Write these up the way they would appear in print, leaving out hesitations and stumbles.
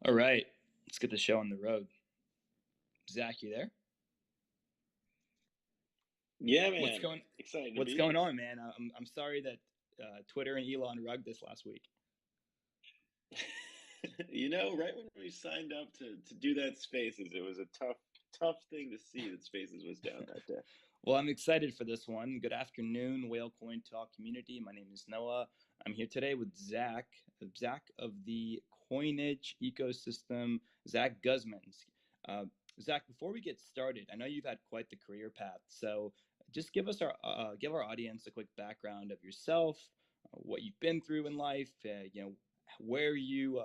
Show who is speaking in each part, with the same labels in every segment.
Speaker 1: All right, let's get the show on the road. Zach, you there?
Speaker 2: Yeah,
Speaker 1: What's
Speaker 2: man.
Speaker 1: going
Speaker 2: Excited to
Speaker 1: What's
Speaker 2: be
Speaker 1: going
Speaker 2: here.
Speaker 1: on, man? I'm sorry that Twitter and Elon rugged this last week.
Speaker 2: Right when we signed up to do that Spaces, it was a tough thing to see that Spaces was down that day.
Speaker 1: Well, I'm excited for this one. Good afternoon, Whale Coin Talk community. My name is Noah. I'm here today with Zach of the Coinage ecosystem, Zach Guzmans. Uh, Zach, before we get started, I know you've had quite the career path, so just give our audience a quick background of yourself, what you've been through in life. Where you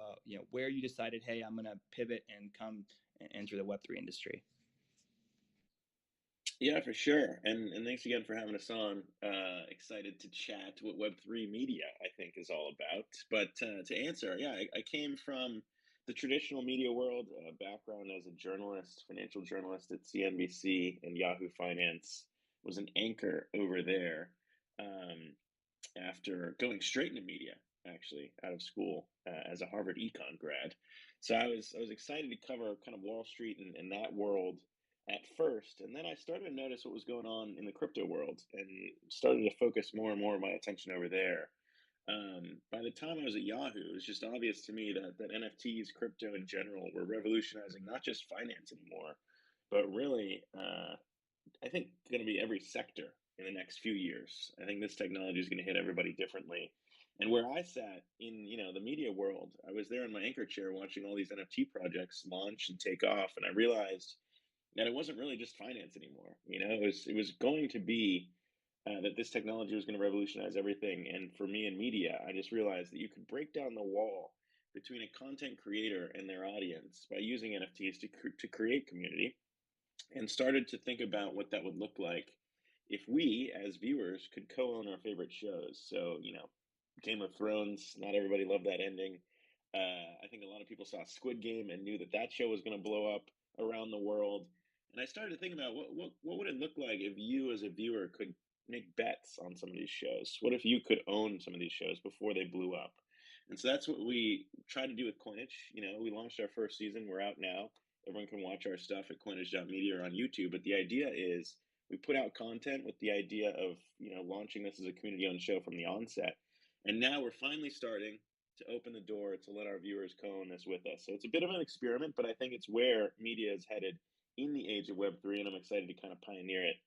Speaker 1: decided, hey, I'm gonna pivot and come and enter the Web3 industry.
Speaker 2: Yeah, for sure. And thanks again for having us on. Excited to chat what Web3 media I think is all about. But to answer, yeah, I came from the traditional media world, background as a journalist, financial journalist at CNBC and Yahoo Finance, was an anchor over there. Um, After going straight into media, actually, out of school as a Harvard econ grad. So I was excited to cover kind of Wall Street and that world at first, and then I started to notice what was going on in the crypto world and started to focus more and more of my attention over there. By the time I was at Yahoo, it was just obvious to me that NFTs, crypto in general, were revolutionizing not just finance anymore, but really I think going to be every sector in the next few years. I think this technology is going to hit everybody differently. And where I sat in, the media world, I was there in my anchor chair watching all these NFT projects launch and take off, and I realized that it wasn't really just finance anymore. It was going to be that this technology was going to revolutionize everything. And for me in media, I just realized that you could break down the wall between a content creator and their audience by using NFTs to create community, and started to think about what that would look like if we, as viewers, could co own our favorite shows. So, Game of Thrones, not everybody loved that ending. I think a lot of people saw Squid Game and knew that that show was going to blow up around the world. And I started to think about what would it look like if you, as a viewer, could make bets on some of these shows? What if you could own some of these shows before they blew up? And so that's what we tried to do with Coinage. We launched our first season. We're out now. Everyone can watch our stuff at coinage.media or on YouTube. But the idea is we put out content with the idea of, launching this as a community-owned show from the onset. And now we're finally starting to open the door to let our viewers co-own this with us. So it's a bit of an experiment, but I think it's where media is headed in the age of Web3, and I'm excited to kind of pioneer it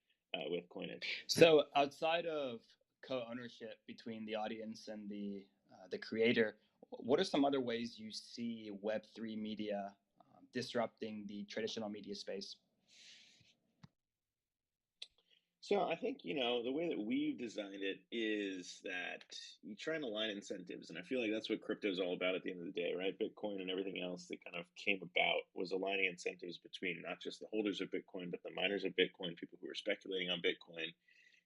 Speaker 2: with Coinage.
Speaker 1: So outside of co-ownership between the audience and the creator, what are some other ways you see Web3 media disrupting the traditional media space?
Speaker 2: So I think, the way that we've designed it is that you try and align incentives. And I feel like that's what crypto is all about at the end of the day, right? Bitcoin and everything else that kind of came about was aligning incentives between not just the holders of Bitcoin, but the miners of Bitcoin, people who are speculating on Bitcoin.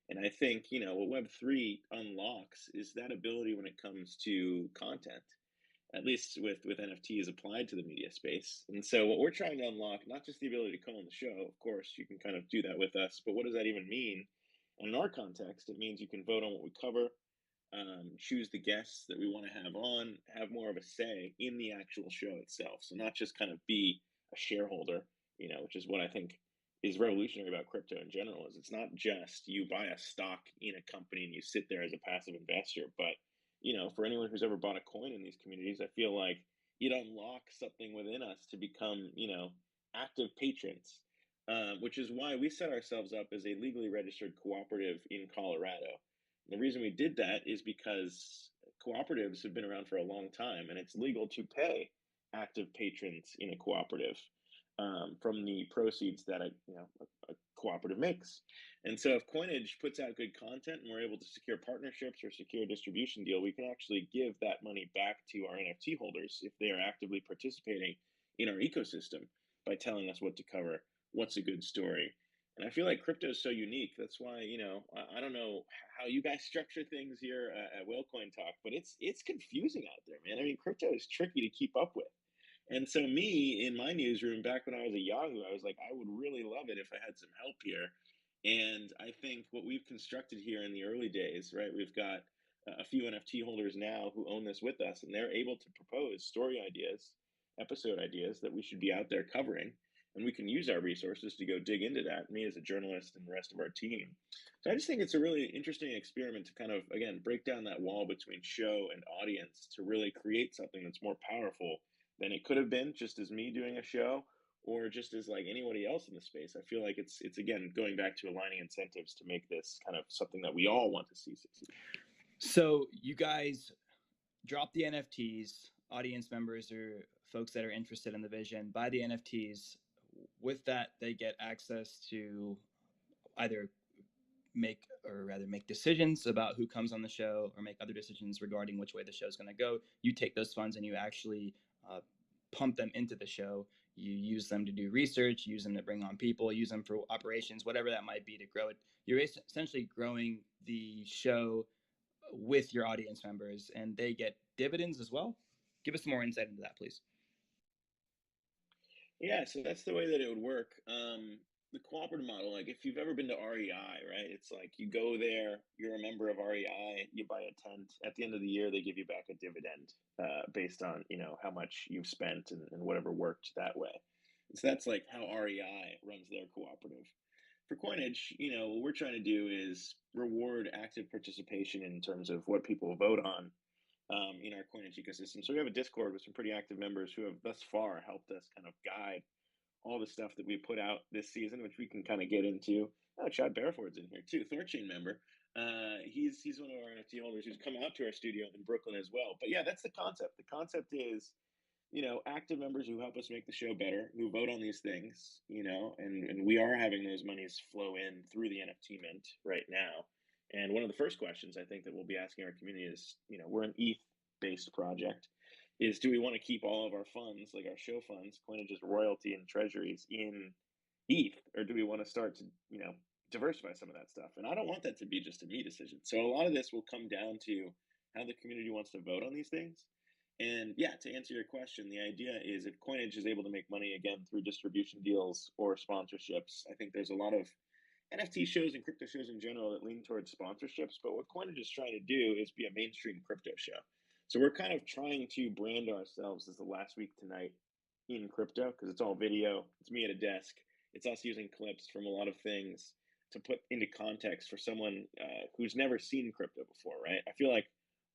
Speaker 2: And I think, what Web3 unlocks is that ability when it comes to content, at least with NFTs applied to the media space. And so what we're trying to unlock, not just the ability to come on the show, of course, you can kind of do that with us, but what does that even mean? And in our context, it means you can vote on what we cover, choose the guests that we want to have on, have more of a say in the actual show itself. So not just kind of be a shareholder, which is what I think is revolutionary about crypto in general, is it's not just you buy a stock in a company and you sit there as a passive investor, but for anyone who's ever bought a coin in these communities, I feel like it unlocks something within us to become, active patrons, which is why we set ourselves up as a legally registered cooperative in Colorado. And the reason we did that is because cooperatives have been around for a long time, and it's legal to pay active patrons in a cooperative from the proceeds that a cooperative makes. And so if Coinage puts out good content and we're able to secure partnerships or secure a distribution deal, we can actually give that money back to our NFT holders if they are actively participating in our ecosystem by telling us what to cover, what's a good story. And I feel like crypto is so unique. That's why, I don't know how you guys structure things here at Whalecoin Talk, but it's confusing out there, man. I mean, crypto is tricky to keep up with. And so me in my newsroom back when I was at Yahoo, I was like, I would really love it if I had some help here. And I think what we've constructed here in the early days, right? We've got a few NFT holders now who own this with us, and they're able to propose story ideas episode ideas that we should be out there covering. And we can use our resources to go dig into that, me as a journalist and the rest of our team. So I just think it's a really interesting experiment to kind of, again, break down that wall between show and audience to really create something that's more powerful than it could have been just as me doing a show or just as like anybody else in the space. I feel like it's again going back to aligning incentives to make this kind of something that we all want to see succeed.
Speaker 1: So you guys drop the NFTs, audience members or folks that are interested in the vision buy the NFTs. With that, they get access to either make decisions about who comes on the show or make other decisions regarding which way the show is going to go. You take those funds and you actually pump them into the show. You use them to do research, use them to bring on people, use them for operations, whatever that might be to grow it. You're essentially growing the show with your audience members, and they get dividends as well. Give us some more insight into that, please.
Speaker 2: Yeah, so that's the way that it would work. The cooperative model, like if you've ever been to REI, right? It's like you go there, you're a member of REI, you buy a tent. At the end of the year, they give you back a dividend based on how much you've spent and whatever worked that way. And so that's like how REI runs their cooperative. For Coinage, what we're trying to do is reward active participation in terms of what people vote on in our Coinage ecosystem. So we have a Discord with some pretty active members who have thus far helped us kind of guide all the stuff that we put out this season, which we can kind of get into. Oh, Chad Bareford's in here too, Thorchain member. He's one of our NFT holders who's come out to our studio in Brooklyn as well. But yeah, that's the concept. The concept is, active members who help us make the show better, who vote on these things, and we are having those monies flow in through the NFT mint right now. And one of the first questions I think that we'll be asking our community is, we're an ETH based project, is do we want to keep all of our funds, like our show funds, Coinage's royalty and treasuries in ETH, or do we want to start to, diversify some of that stuff? And I don't want that to be just a me decision. So a lot of this will come down to how the community wants to vote on these things. And yeah, to answer your question, the idea is if Coinage is able to make money again through distribution deals or sponsorships, I think there's a lot of NFT shows and crypto shows in general that lean towards sponsorships. But what Coinage is trying to do is be a mainstream crypto show. So we're kind of trying to brand ourselves as the last week tonight in crypto because it's all video. It's me at a desk. It's us using clips from a lot of things to put into context for someone who's never seen crypto before, right? I feel like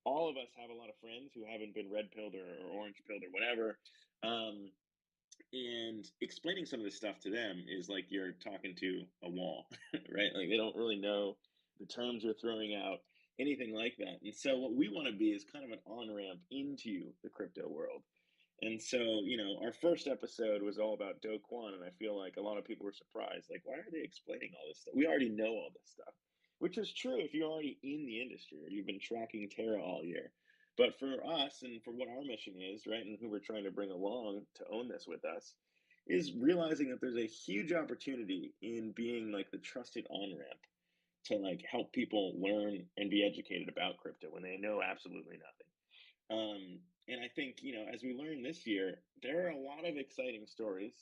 Speaker 2: all of us have a lot of friends who haven't been red pilled or orange pilled or whatever. And explaining some of this stuff to them is like you're talking to a wall, right? Like they don't really know the terms we're throwing out, anything like that. And so what we want to be is kind of an on-ramp into the crypto world. And so, our first episode was all about Do Kwon, and I feel like a lot of people were surprised. Like, why are they explaining all this stuff? We already know all this stuff, which is true if you're already in the industry or you've been tracking Terra all year. But for us and for what our mission is, right, and who we're trying to bring along to own this with us, is realizing that there's a huge opportunity in being like the trusted on-ramp to like help people learn and be educated about crypto when they know absolutely nothing. And I think, as we learned this year, there are a lot of exciting stories.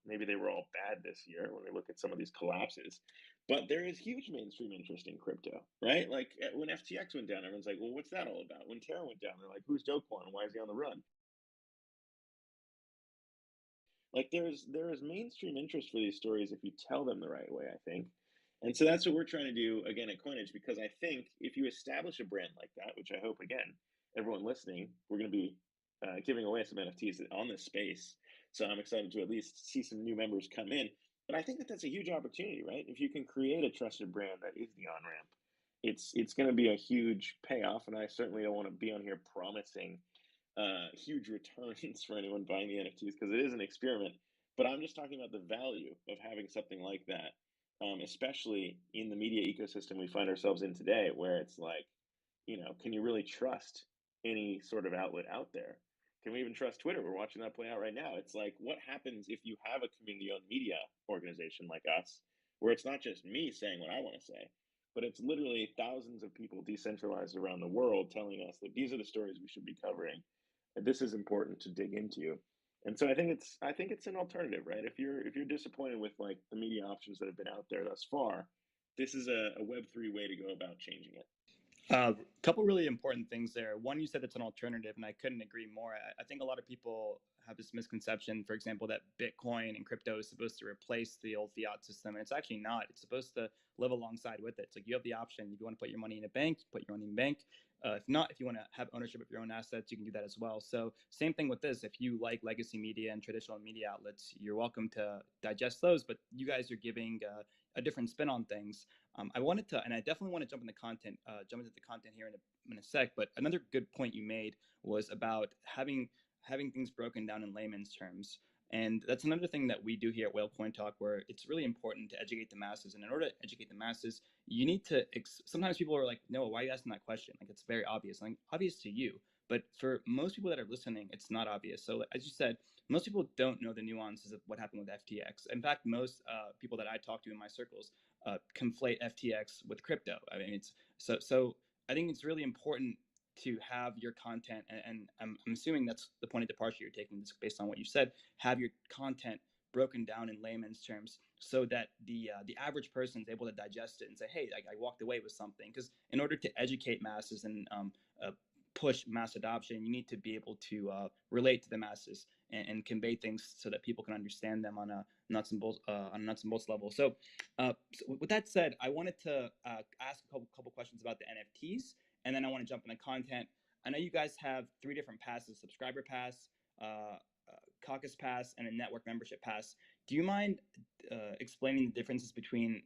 Speaker 2: Maybe they were all bad this year when we look at some of these collapses, but there is huge mainstream interest in crypto, right? Like when FTX went down, everyone's like, well, what's that all about? When Terra went down, they're like, who's Do Kwon? Why is he on the run? Like there is mainstream interest for these stories if you tell them the right way, I think. And so that's what we're trying to do again at Coinage, because I think if you establish a brand like that, which I hope again, everyone listening, we're going to be giving away some NFTs on this space. So I'm excited to at least see some new members come in. But I think that that's a huge opportunity, right? If you can create a trusted brand that is the on ramp, it's going to be a huge payoff. And I certainly don't want to be on here promising huge returns for anyone buying the NFTs because it is an experiment. But I'm just talking about the value of having something like that, especially in the media ecosystem we find ourselves in today, where it's like, can you really trust any sort of outlet out there? Can we even trust Twitter? We're watching that play out right now. It's like, what happens if you have a community owned media organization like us, where it's not just me saying what I want to say, but it's literally thousands of people decentralized around the world telling us that these are the stories we should be covering. And this is important to dig into. And so I think it's an alternative, right? If you're disappointed with like the media options that have been out there thus far, this is a Web3 way to go about changing it.
Speaker 1: A couple really important things there. One, you said it's an alternative, and I couldn't agree more. I think a lot of people have this misconception, for example, that Bitcoin and crypto is supposed to replace the old fiat system, and it's actually not. It's supposed to live alongside with it. It's like you have the option. If you want to put your money in a bank, put your money in a bank. If not, if you want to have ownership of your own assets, you can do that as well. So same thing with this. If you like legacy media and traditional media outlets, you're welcome to digest those, but you guys are giving a different spin on things. I wanted to, and I definitely want to jump into the content here in a sec. But another good point you made was about having things broken down in layman's terms. And that's another thing that we do here at Whale Coin Talk, where it's really important to educate the masses. And in order to educate the masses, you need to. Sometimes people are like, "No, why are you asking that question?" Like it's very obvious, like obvious to you, but for most people that are listening, it's not obvious. So as you said, most people don't know the nuances of what happened with FTX. In fact, most people that I talk to in my circles conflate FTX with crypto. I mean, it's so. I think it's really important to have your content, and I'm assuming that's the point of departure you're taking, just based on what you said. Have your content broken down in layman's terms, so that the average person is able to digest it and say, "Hey, I walked away with something." Because in order to educate masses and push mass adoption, you need to be able to relate to the masses and convey things so that people can understand them on a nuts and bolts level. So with that said, I wanted to ask a couple questions about the NFTs, and then I want to jump into content. I know you guys have three different passes: subscriber pass, caucus pass, and a network membership pass. Do you mind explaining the differences between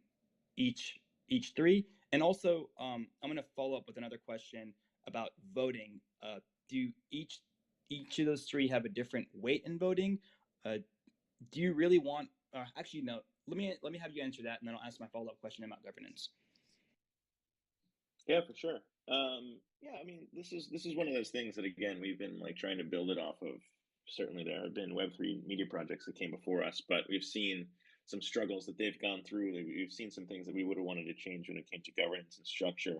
Speaker 1: each each three? And also, I'm going to follow up with another question about voting. Do each of those three have a different weight in voting? Uh, do you really want? Actually, no. Let me have you answer that, and then I'll ask my follow up question about governance.
Speaker 2: Yeah, for sure. Yeah, I mean, this is one of those things that again we've been like trying to build it off of. Certainly, there have been Web3 media projects that came before us, but we've seen some struggles that they've gone through. We've seen some things that we would have wanted to change when it came to governance and structure.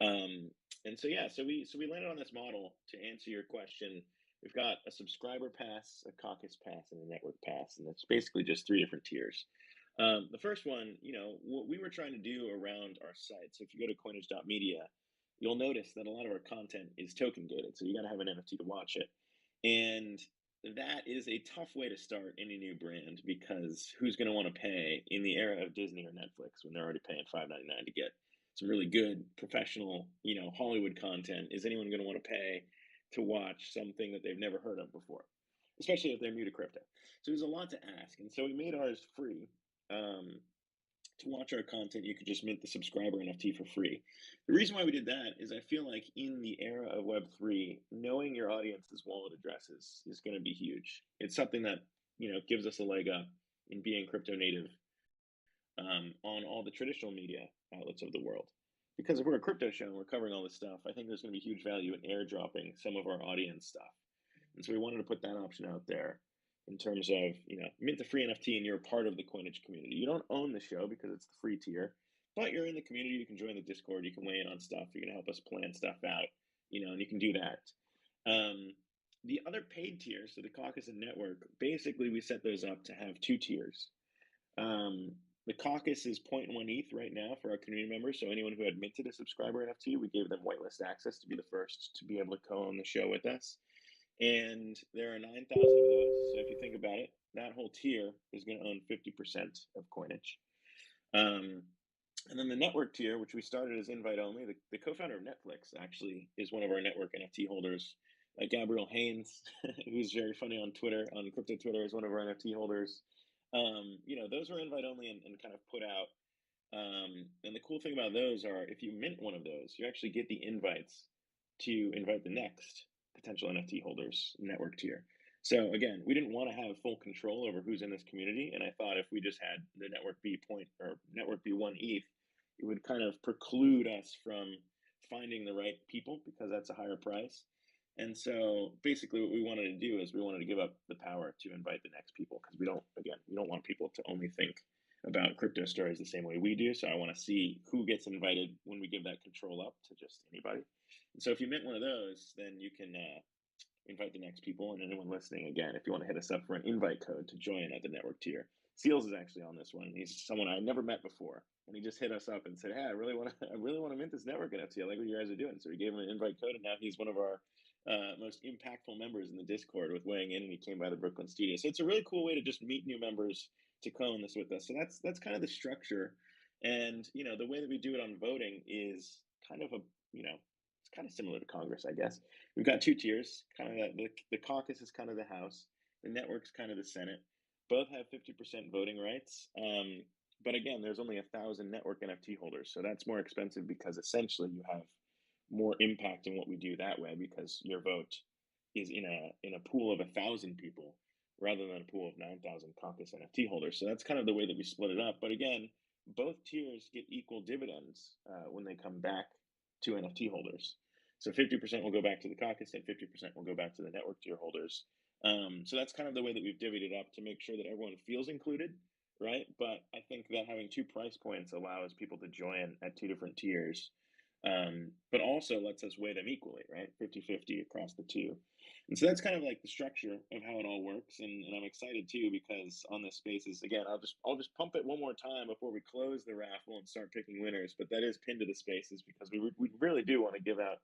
Speaker 2: Um, and so yeah, so we landed on this model to answer your question. We've got a subscriber pass, a caucus pass, and a network pass, and it's basically just three different tiers. The first one, what we were trying to do around our site. So if you go to coinage.media, you'll notice that a lot of our content is token gated. So you got to have an NFT to watch it. And that is a tough way to start any new brand because who's going to want to pay in the era of Disney or Netflix when they're already paying $5.99 to get some really good professional, Hollywood content? Is anyone going to want to pay to watch something that they've never heard of before, especially if they're new to crypto? So there's a lot to ask, and so we made ours free. Um, to watch our content, you could just mint the subscriber NFT for free. The reason why we did that is I feel like in the era of Web3, knowing your audience's wallet addresses is going to be huge. It's something that gives us a leg up in being crypto native on all the traditional media outlets of the world. Because if we're a crypto show and we're covering all this stuff, I think there's going to be huge value in airdropping some of our audience stuff. And so we wanted to put that option out there in terms of, mint the free NFT and you're a part of the Coinage community. You don't own the show because it's the free tier, but you're in the community. You can join the Discord. You can weigh in on stuff. You can help us plan stuff out, and you can do that. The other paid tiers, so the caucus and network, basically we set those up to have two tiers. The caucus is 0.1 ETH right now for our community members. So anyone who had minted a subscriber NFT, we gave them whitelist access to be the first to be able to co-own the show with us. And there are 9,000 of those. So if you think about it, that whole tier is going to own 50% of Coinage. And then the network tier, which we started as invite only, the co-founder of Netflix actually is one of our network NFT holders. Gabriel Haynes, who's very funny on Twitter, on crypto Twitter, is one of our NFT holders. Those were invite only and kind of put out. And the cool thing about those are if you mint one of those, you actually get the invites to invite the next potential NFT holders network tier. So again, we didn't want to have full control over who's in this community. And I thought if we just had the network B point or network B1 ETH, it would kind of preclude us from finding the right people because that's a higher price. And so basically what we wanted to do is we wanted to give up the power to invite the next people because we don't want people to only think about crypto stories the same way we do. So I want to see who gets invited when we give that control up to just anybody. And so if you mint one of those, then you can invite the next people. And anyone listening, again, if you want to hit us up for an invite code to join at the network tier, Seals is actually on this one. He's someone I never met before, and he just hit us up and said, "Hey, I really want to, I really want to mint this network NFT. I like what you guys are doing." So we gave him an invite code, and now he's one of our most impactful members in the Discord with weighing in, and he came by the Brooklyn studio. So it's a really cool way to just meet new members to co-own this with us. So that's kind of the structure, and the way that we do it on voting is kind of a it's kind of similar to Congress, I guess. We've got two tiers. Kind of the caucus is kind of the House, the network's kind of the Senate. Both have 50% voting rights. But again, there's only 1,000 network NFT holders, so that's more expensive because essentially you have more impact in what we do that way because your vote is in a pool of 1,000 people rather than a pool of 9,000 caucus NFT holders. So that's kind of the way that we split it up. But again, both tiers get equal dividends when they come back to NFT holders. So 50% will go back to the caucus and 50% will go back to the network tier holders. So that's kind of the way that we've divvied it up to make sure that everyone feels included, right? But I think that having two price points allows people to join at two different tiers, but also lets us weigh them equally, right? 50-50 across the two. And so that's kind of like the structure of how it all works. And I'm excited too, because on this spaces, again, I'll just pump it one more time before we close the raffle and start picking winners. But that is pinned to the spaces because we really do want to give out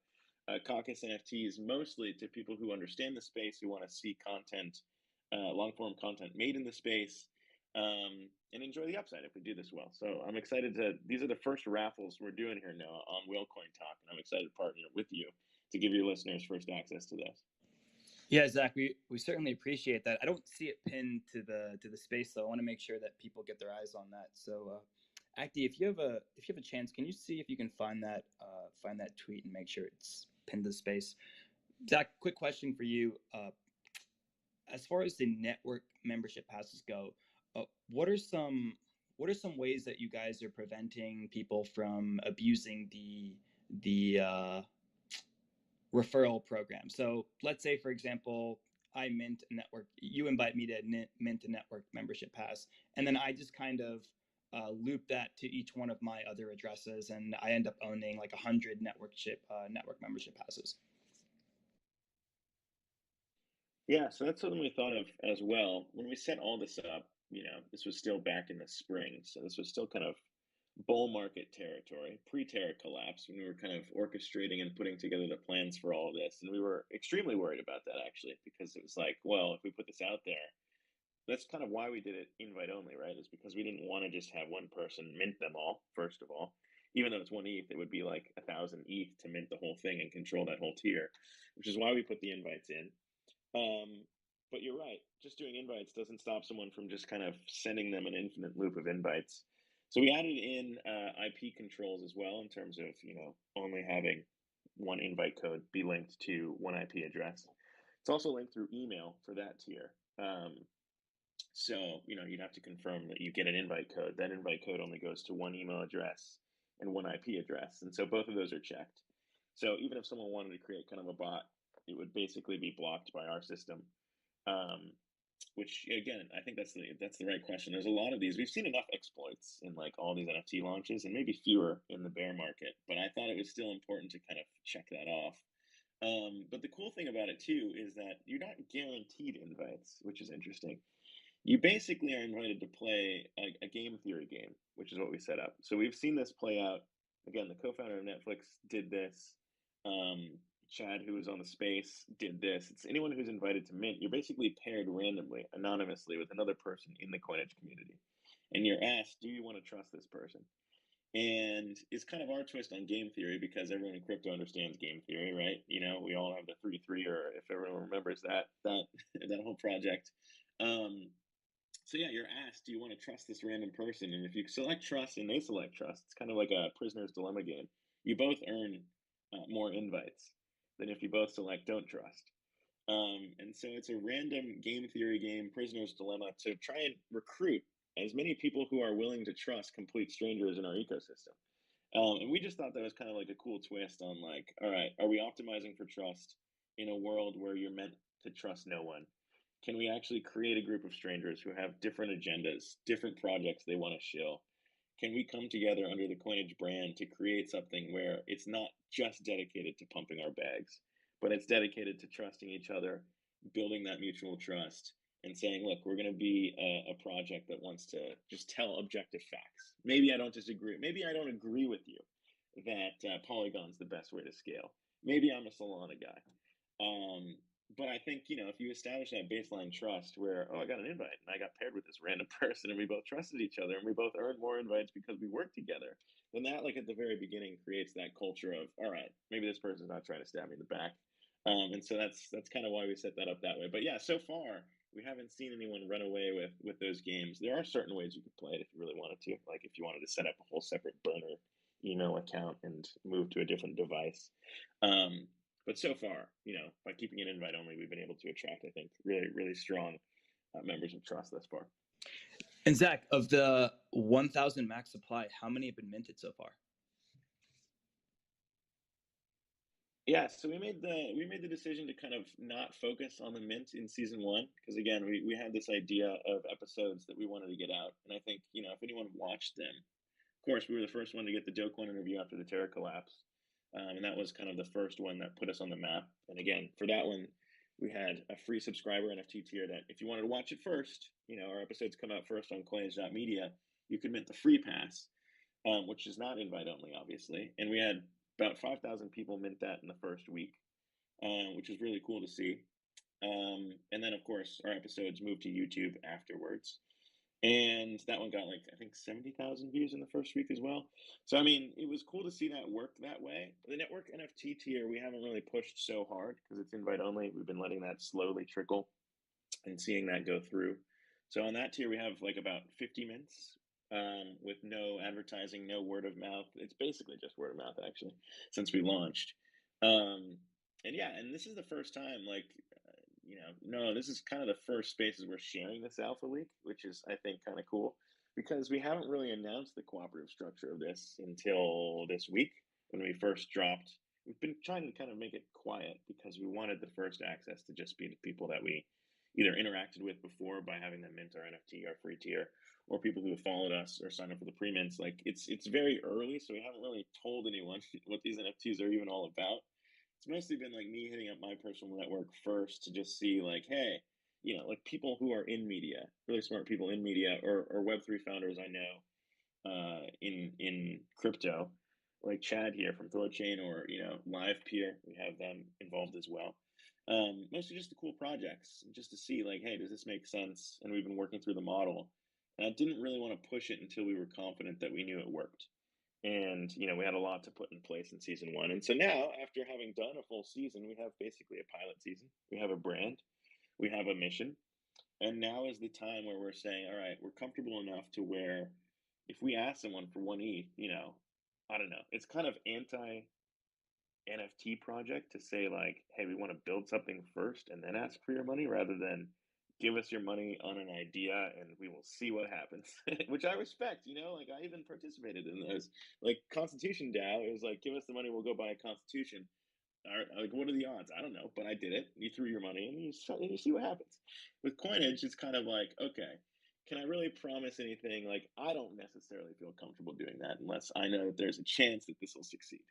Speaker 2: caucus NFTs mostly to people who understand the space, who want to see content, long form content made in the space, and enjoy the upside if we do this well. So I'm excited these are the first raffles we're doing here now on Whalecoin Talk, and I'm excited to partner with you to give your listeners first access to this.
Speaker 1: Yeah, Zach, we certainly appreciate that. I don't see it pinned to the space, though. I want to make sure that people get their eyes on that. So, Acti, if you have a chance, can you see if you can find that tweet and make sure it's pinned to the space? Zach, quick question for you. As far as the network membership passes go, what are some ways that you guys are preventing people from abusing the referral program? So let's say, for example, I mint a network, you invite me to mint a network membership pass, and then I just kind of loop that to each one of my other addresses, and I end up owning like 100 network membership passes.
Speaker 2: Yeah, so that's something we thought of as well. When we set all this up, this was still back in the spring. So this was still kind of bull market territory, pre-Terra collapse, when we were kind of orchestrating and putting together the plans for all of this. And we were extremely worried about that, actually, because it was like, well, if we put this out there, that's kind of why we did it invite only, right? Is because we didn't want to just have one person mint them all, first of all. Even though it's one ETH, it would be like 1,000 ETH to mint the whole thing and control that whole tier, which is why we put the invites in. But you're right. Just doing invites doesn't stop someone from just kind of sending them an infinite loop of invites. So we added in IP controls as well in terms of only having one invite code be linked to one IP address. It's also linked through email for that tier. So you'd have to confirm that you get an invite code. That invite code only goes to one email address and one IP address, and so both of those are checked. So even if someone wanted to create kind of a bot, it would basically be blocked by our system. Which again, I think that's the right question. There's a lot of these. We've seen enough exploits in like all these NFT launches, and maybe fewer in the bear market. But I thought it was still important to kind of check that off. But the cool thing about it too is that you're not guaranteed invites, which is interesting. You basically are invited to play a game theory game, which is what we set up. So we've seen this play out. Again, the co-founder of Netflix did this. Chad, who was on the space, did this. It's anyone who's invited to mint. You're basically paired randomly, anonymously, with another person in the Coinage community. And you're asked, do you want to trust this person? And it's kind of our twist on game theory because everyone in crypto understands game theory, right? We all have the 3-3, or if everyone remembers that whole project. So yeah, you're asked, do you want to trust this random person? And if you select trust and they select trust, it's kind of like a prisoner's dilemma game. You both earn more invites than if you both select don't trust. And so it's a random game theory game, prisoner's dilemma, to try and recruit as many people who are willing to trust complete strangers in our ecosystem. And we just thought that was kind of like a cool twist on like, all right, are we optimizing for trust in a world where you're meant to trust no one? Can we actually create a group of strangers who have different agendas, different projects they want to shill? Can we come together under the Coinage brand to create something where it's not just dedicated to pumping our bags, but it's dedicated to trusting each other, building that mutual trust, and saying, look, we're going to be a project that wants to just tell objective facts. Maybe I don't disagree. Maybe I don't agree with you that Polygon's the best way to scale. Maybe I'm a Solana guy. But I think, if you establish that baseline trust where, oh, I got an invite and I got paired with this random person and we both trusted each other and we both earned more invites because we worked together, then that, like at the very beginning, creates that culture of, all right, maybe this person's not trying to stab me in the back. And so that's kind of why we set that up that way. But yeah, so far we haven't seen anyone run away with those games. There are certain ways you could play it if you really wanted to, like if you wanted to set up a whole separate burner email account and move to a different device. But so far, by keeping it invite only, we've been able to attract, I think, really, really strong members of trust thus far.
Speaker 1: And Zach, of the 1,000 max supply, how many have been minted so far?
Speaker 2: Yeah, so we made the decision to kind of not focus on the mint in season one because again, we had this idea of episodes that we wanted to get out, and I think if anyone watched them, of course, we were the first one to get the Do Kwon interview after the Terra collapse. And that was kind of the first one that put us on the map. And again, for that one, we had a free subscriber NFT tier that if you wanted to watch it first, our episodes come out first on Coinage.media, you could mint the free pass, which is not invite only, obviously. And we had about 5,000 people mint that in the first week, which is really cool to see. And then, of course, our episodes moved to YouTube afterwards. And that one got I think 70,000 views in the first week as well. So I mean, it was cool to see that work that way. The network NFT tier we haven't really pushed so hard because it's invite only. We've been letting that slowly trickle and seeing that go through. So on that tier we have about 50 mints with no advertising, no word of mouth. It's basically just word of mouth actually since we launched. And yeah, and this is the first time no, this is kind of the first spaces we're sharing this alpha leak, which is, I think, kind of cool because we haven't really announced the cooperative structure of this until this week when we first dropped. We've been trying to kind of make it quiet because we wanted the first access to just be the people that we either interacted with before by having them mint our NFT, our free tier, or people who have followed us or signed up for the pre-mints. It's very early, so we haven't really told anyone what these NFTs are even all about. It's mostly been me hitting up my personal network first to just see hey, people who are in media, really smart people in media, or Web3 founders I know in crypto, like Chad here from ThorChain, or Live Peer, we have them involved as well. Mostly just the cool projects, just to see hey, does this make sense? And we've been working through the model, and I didn't really want to push it until we were confident that we knew it worked. And we had a lot to put in place in season one. And so now, after having done a full season, we have basically a pilot season. We have a brand, we have a mission, and now is the time where we're saying, all right, we're comfortable enough to where if we ask someone for 1 ETH, I don't know, it's kind of anti NFT project to say hey, we want to build something first and then ask for your money, rather than give us your money on an idea and we will see what happens. Which I respect, I even participated in those. Constitution DAO, it was give us the money, we'll go buy a constitution. All right, what are the odds? I don't know, but I did it. You threw your money and you see what happens. With Coinage, it's kind of okay, can I really promise anything? I don't necessarily feel comfortable doing that unless I know that there's a chance that this will succeed.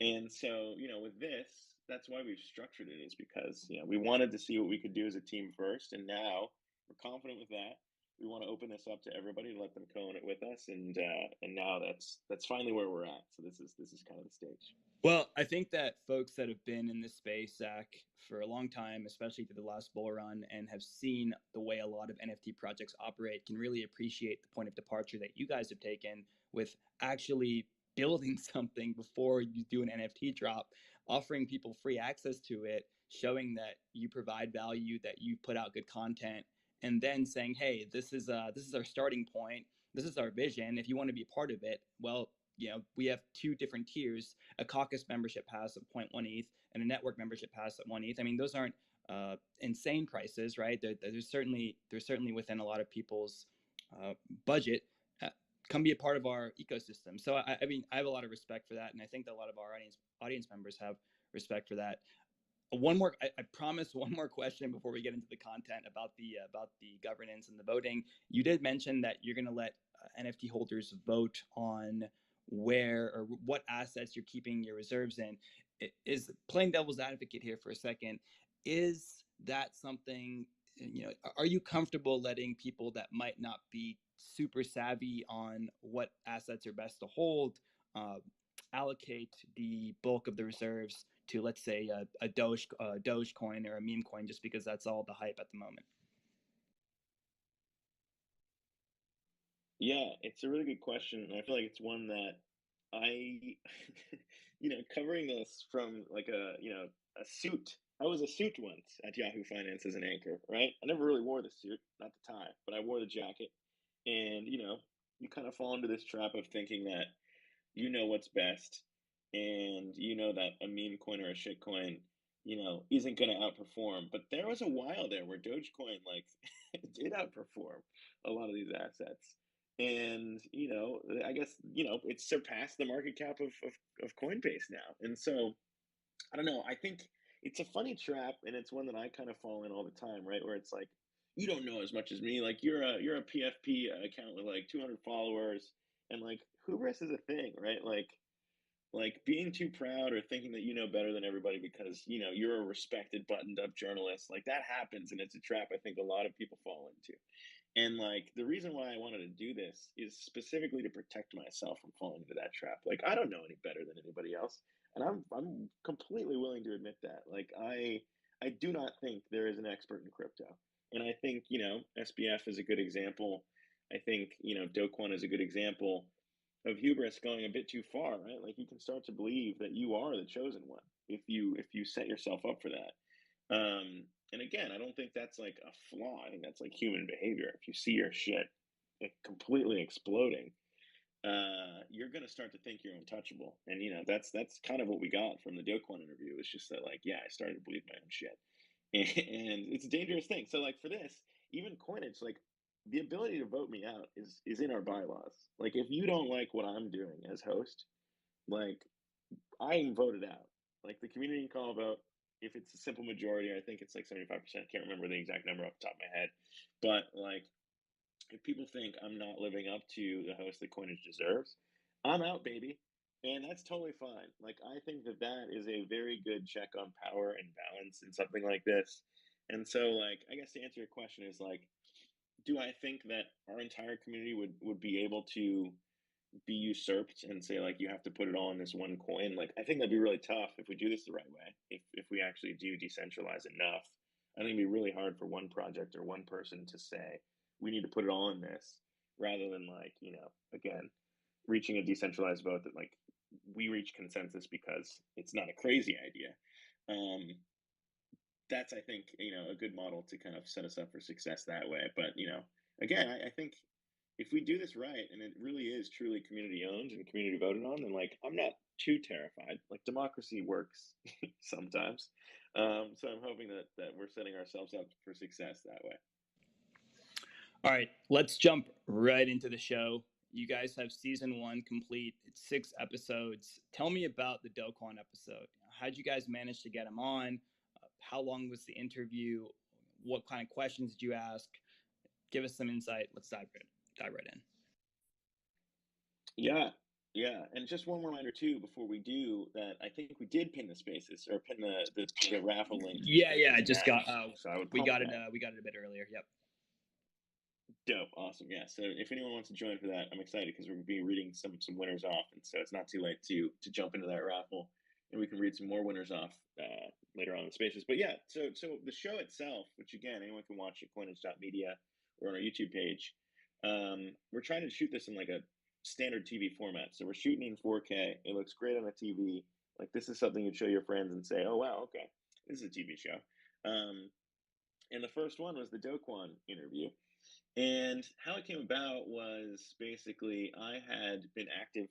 Speaker 2: And so, with this, that's why we've structured it, is because, we wanted to see what we could do as a team first. And now we're confident with that. We want to open this up to everybody, let them co-own it with us. And now that's finally where we're at. So this is kind of the stage.
Speaker 1: Well, I think that folks that have been in this space, Zach, for a long time, especially through the last bull run, and have seen the way a lot of NFT projects operate, can really appreciate the point of departure that you guys have taken with actually building something before you do an NFT drop, offering people free access to it, showing that you provide value, that you put out good content, and then saying, hey, this is our starting point. This is our vision. If you want to be a part of it, well, we have two different tiers: a caucus membership pass of 0.1 ETH and a network membership pass at 1 ETH. I mean, those aren't insane prices, right? They're certainly within a lot of people's budget. Come be a part of our ecosystem. So I mean, I have a lot of respect for that, and I think that a lot of our audience members have respect for that. One more, I promise, one more question before we get into the content about the governance and the voting. You did mention that you're going to let NFT holders vote on where or what assets you're keeping your reserves in. Is playing devil's advocate here for a second, is that something are you comfortable letting people that might not be super savvy on what assets are best to hold allocate the bulk of the reserves to, let's say, a Doge coin or a meme coin, just because that's all the hype at the moment?
Speaker 2: Yeah, it's a really good question, and I feel like it's one that I, covering this from like a suit. I was a suit once at Yahoo Finance as an anchor, right? I never really wore the suit, not the tie, but I wore the jacket. And, you kind of fall into this trap of thinking that you know what's best, and you know that a meme coin or a shit coin, isn't going to outperform. But there was a while there where Dogecoin like did outperform a lot of these assets. And I guess it's surpassed the market cap of Coinbase now. And so I don't know. I think it's a funny trap, and it's one that I kind of fall in all the time, right? Where it's like, you don't know as much as me. Like you're a PFP account with like 200 followers, and like hubris is a thing, right? Like being too proud or thinking that you know better than everybody because you're a respected, buttoned up journalist. Like that happens, and it's a trap I think a lot of people fall into. And like the reason why I wanted to do this is specifically to protect myself from falling into that trap. Like I don't know any better than anybody else, and I'm completely willing to admit that. Like I do not think there is an expert in crypto, and I think SBF is a good example. I think Doquan is a good example of hubris going a bit too far, right? Like you can start to believe that you are the chosen one if you set yourself up for that. And again, I don't think that's like a flaw. I think that's like human behavior. If you see your shit completely exploding, you're gonna start to think you're untouchable. And that's kind of what we got from the Doquan interview. It's just that like, yeah, I started to believe my own shit, and it's a dangerous thing. So like for this, even Coinage, like the ability to vote me out is in our bylaws. Like if you don't like what I'm doing as host, like I'm voted out. Like the community can call a vote. If it's a simple majority, I think it's like 75%. Can't remember the exact number off the top of my head. But like if people think I'm not living up to the host that Coinage deserves, I'm out, baby. And that's totally fine. Like I think that that is a very good check on power and balance in something like this. And so like I guess to answer your question is like, do I think that our entire community would be able to be usurped and say like you have to put it all in this one coin? Like I think that'd be really tough if we do this the right way. If we actually do decentralize enough, I think it'd be really hard for one project or one person to say we need to put it all in this, rather than like again reaching a decentralized vote that like we reach consensus because it's not a crazy idea. That's I think a good model to kind of set us up for success that way. But again, I think if we do this right and it really is truly community owned and community voted on, then like I'm not too terrified. Like democracy works sometimes. So I'm hoping that we're setting ourselves up for success that way.
Speaker 1: All right, let's jump right into the show. You guys have season 1 complete. It's 6 episodes. Tell me about the Doquan episode. How'd you guys manage to get him on? How long was the interview? What kind of questions did you ask? Give us some insight. Let's dive right in.
Speaker 2: Yeah. And just one reminder too, before we do that, I think we did pin the spaces or pin the raffle link.
Speaker 1: Yeah. I just got.
Speaker 2: So I would
Speaker 1: we got it. We got it a bit earlier. Yep.
Speaker 2: Dope, awesome. Yeah. So if anyone wants to join for that, I'm excited because we're gonna be reading some winners off, and so it's not too late to jump into that raffle, and we can read some more winners off later on in the spaces. But yeah, so the show itself, which again anyone can watch at coinage.media or on our YouTube page, we're trying to shoot this in like a standard TV format. So we're shooting in 4K. It looks great on a TV. Like this is something you'd show your friends and say, "Oh wow, okay, this is a TV show." And the first one was the Doquan interview. And how it came about was basically I had been active,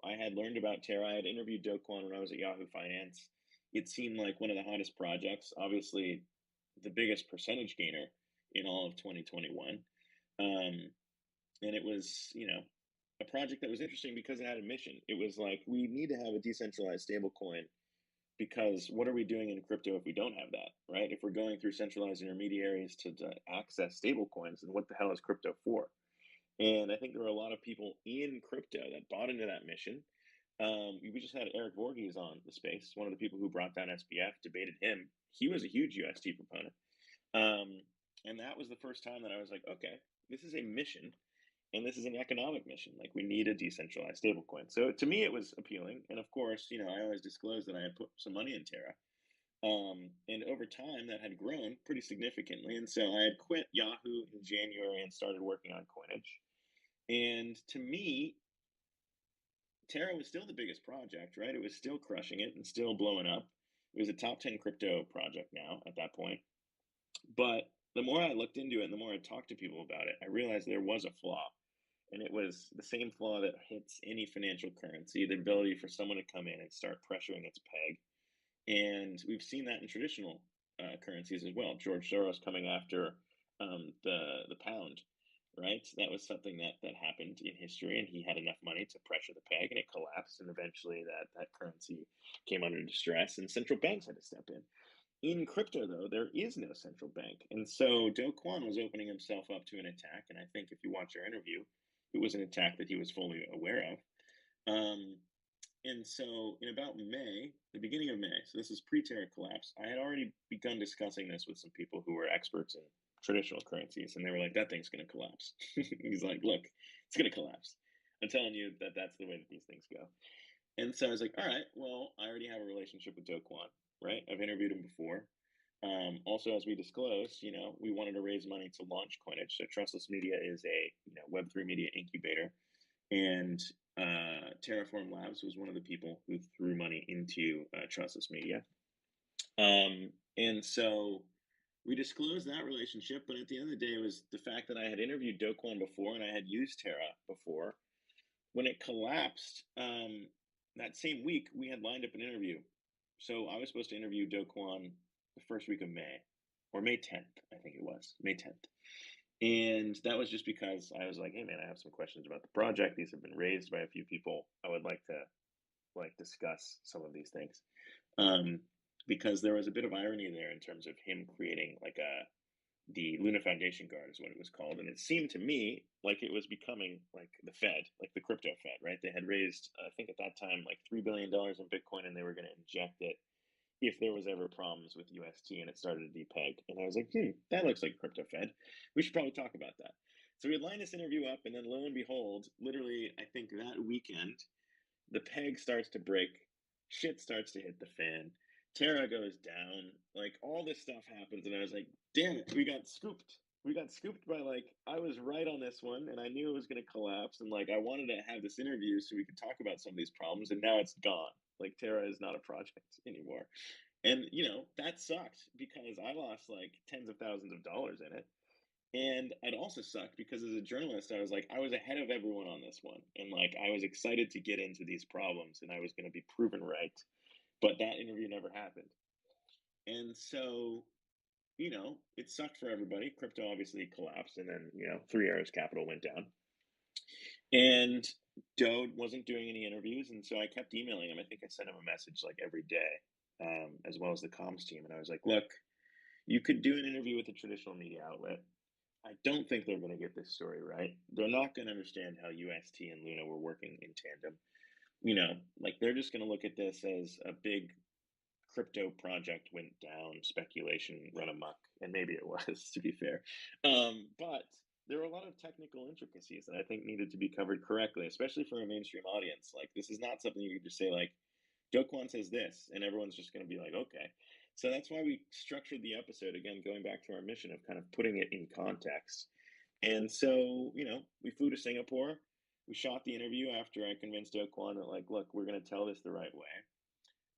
Speaker 2: I had learned about Terra. I had interviewed Doquan when I was at Yahoo Finance. It seemed like one of the hottest projects, obviously the biggest percentage gainer in all of 2021. And it was, a project that was interesting because it had a mission. It was like, we need to have a decentralized stablecoin because what are we doing in crypto if we don't have that, right? If we're going through centralized intermediaries to access stablecoins, then what the hell is crypto for? And I think there were a lot of people in crypto that bought into that mission. We just had Eric Voorhees on the space, one of the people who brought down SBF, debated him. He was a huge UST proponent. And that was the first time that I was like, okay, this is a mission and this is an economic mission. Like we need a decentralized stablecoin. So to me, it was appealing. And of course, I always disclosed that I had put some money in Terra. And over time, that had grown pretty significantly. And so I had quit Yahoo in January and started working on Coinage. And to me, Terra was still the biggest project, right? It was still crushing it and still blowing up. It was a top 10 crypto project now at that point. But the more I looked into it and the more I talked to people about it, I realized there was a flaw. And it was the same flaw that hits any financial currency, the ability for someone to come in and start pressuring its peg. And we've seen that in traditional currencies as well. George Soros coming after the pound, right? That was something that happened in history, and he had enough money to pressure the peg, and it collapsed. And eventually, that currency came under distress, and central banks had to step in. In crypto, though, there is no central bank, and so Do Kwon was opening himself up to an attack. And I think if you watch our interview, it was an attack that he was fully aware of. Um, and so in about May, the beginning of May, so this is pre-Terra collapse, I had already begun discussing this with some people who were experts in traditional currencies, and they were like, that thing's going to collapse. He's like, look, it's going to collapse. I'm telling you that that's the way that these things go. And so I was like, all right, well, I already have a relationship with Do Kwon, right? I've interviewed him before. Also, as we disclosed, we wanted to raise money to launch Coinage. So Trustless Media is a Web3 media incubator, and Terraform Labs was one of the people who threw money into Trustless Media. And so we disclosed that relationship, but at the end of the day, it was the fact that I had interviewed Do Kwon before and I had used Terra before. When it collapsed, that same week, we had lined up an interview. So I was supposed to interview Do Kwon the first week of May, or May 10th, I think it was, May 10th. And that was just because I was like, hey man, I have some questions about the project. These have been raised by a few people. I would like to discuss some of these things. Because there was a bit of irony there in terms of him creating the Luna Foundation Guard is what it was called. And it seemed to me like it was becoming like the Fed, like the crypto Fed, right? They had raised, I think at that time, like $3 billion in Bitcoin, and they were going to inject it if there was ever problems with UST and it started to depeg. And I was like, that looks like crypto Fed. We should probably talk about that. So we had lined this interview up, and then lo and behold, literally, I think that weekend, the peg starts to break, shit starts to hit the fan, Terra goes down, like all this stuff happens, and I was like, damn it, we got scooped. We got scooped by I was right on this one, and I knew it was going to collapse, and I wanted to have this interview so we could talk about some of these problems, and now it's gone. Like Terra is not a project anymore. And that sucked because I lost tens of thousands of dollars in it. And it also sucked because as a journalist, I was ahead of everyone on this one. And I was excited to get into these problems and I was going to be proven right. But that interview never happened. And so, it sucked for everybody. Crypto obviously collapsed. And then, Three Arrows Capital went down. And Dode wasn't doing any interviews. And so I kept emailing him. I think I sent him a message every day, as well as the comms team. And I was like, look, you could do an interview with a traditional media outlet. I don't think they're going to get this story right. They're not going to understand how UST and Luna were working in tandem. They're just going to look at this as a big crypto project went down, speculation run amok, and maybe it was, to be fair. But there were a lot of technical intricacies that I think needed to be covered correctly, especially for a mainstream audience. This is not something you could just say Do Kwon says this, and everyone's just going to be like, okay. So that's why we structured the episode, again, going back to our mission of kind of putting it in context. And so, we flew to Singapore. We shot the interview after I convinced Do Kwon that, look, we're going to tell this the right way.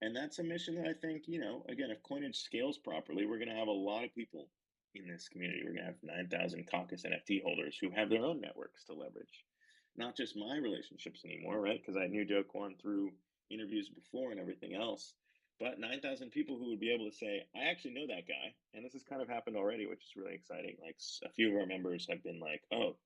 Speaker 2: And that's a mission that I think, again, if Coinage scales properly, we're going to have a lot of people in this community. We're going to have 9,000 Caucus NFT holders who have their own networks to leverage. Not just my relationships anymore, right? Because I knew Do Kwon through interviews before and everything else, but 9,000 people who would be able to say, I actually know that guy. And this has kind of happened already, which is really exciting. A few of our members have been like, oh,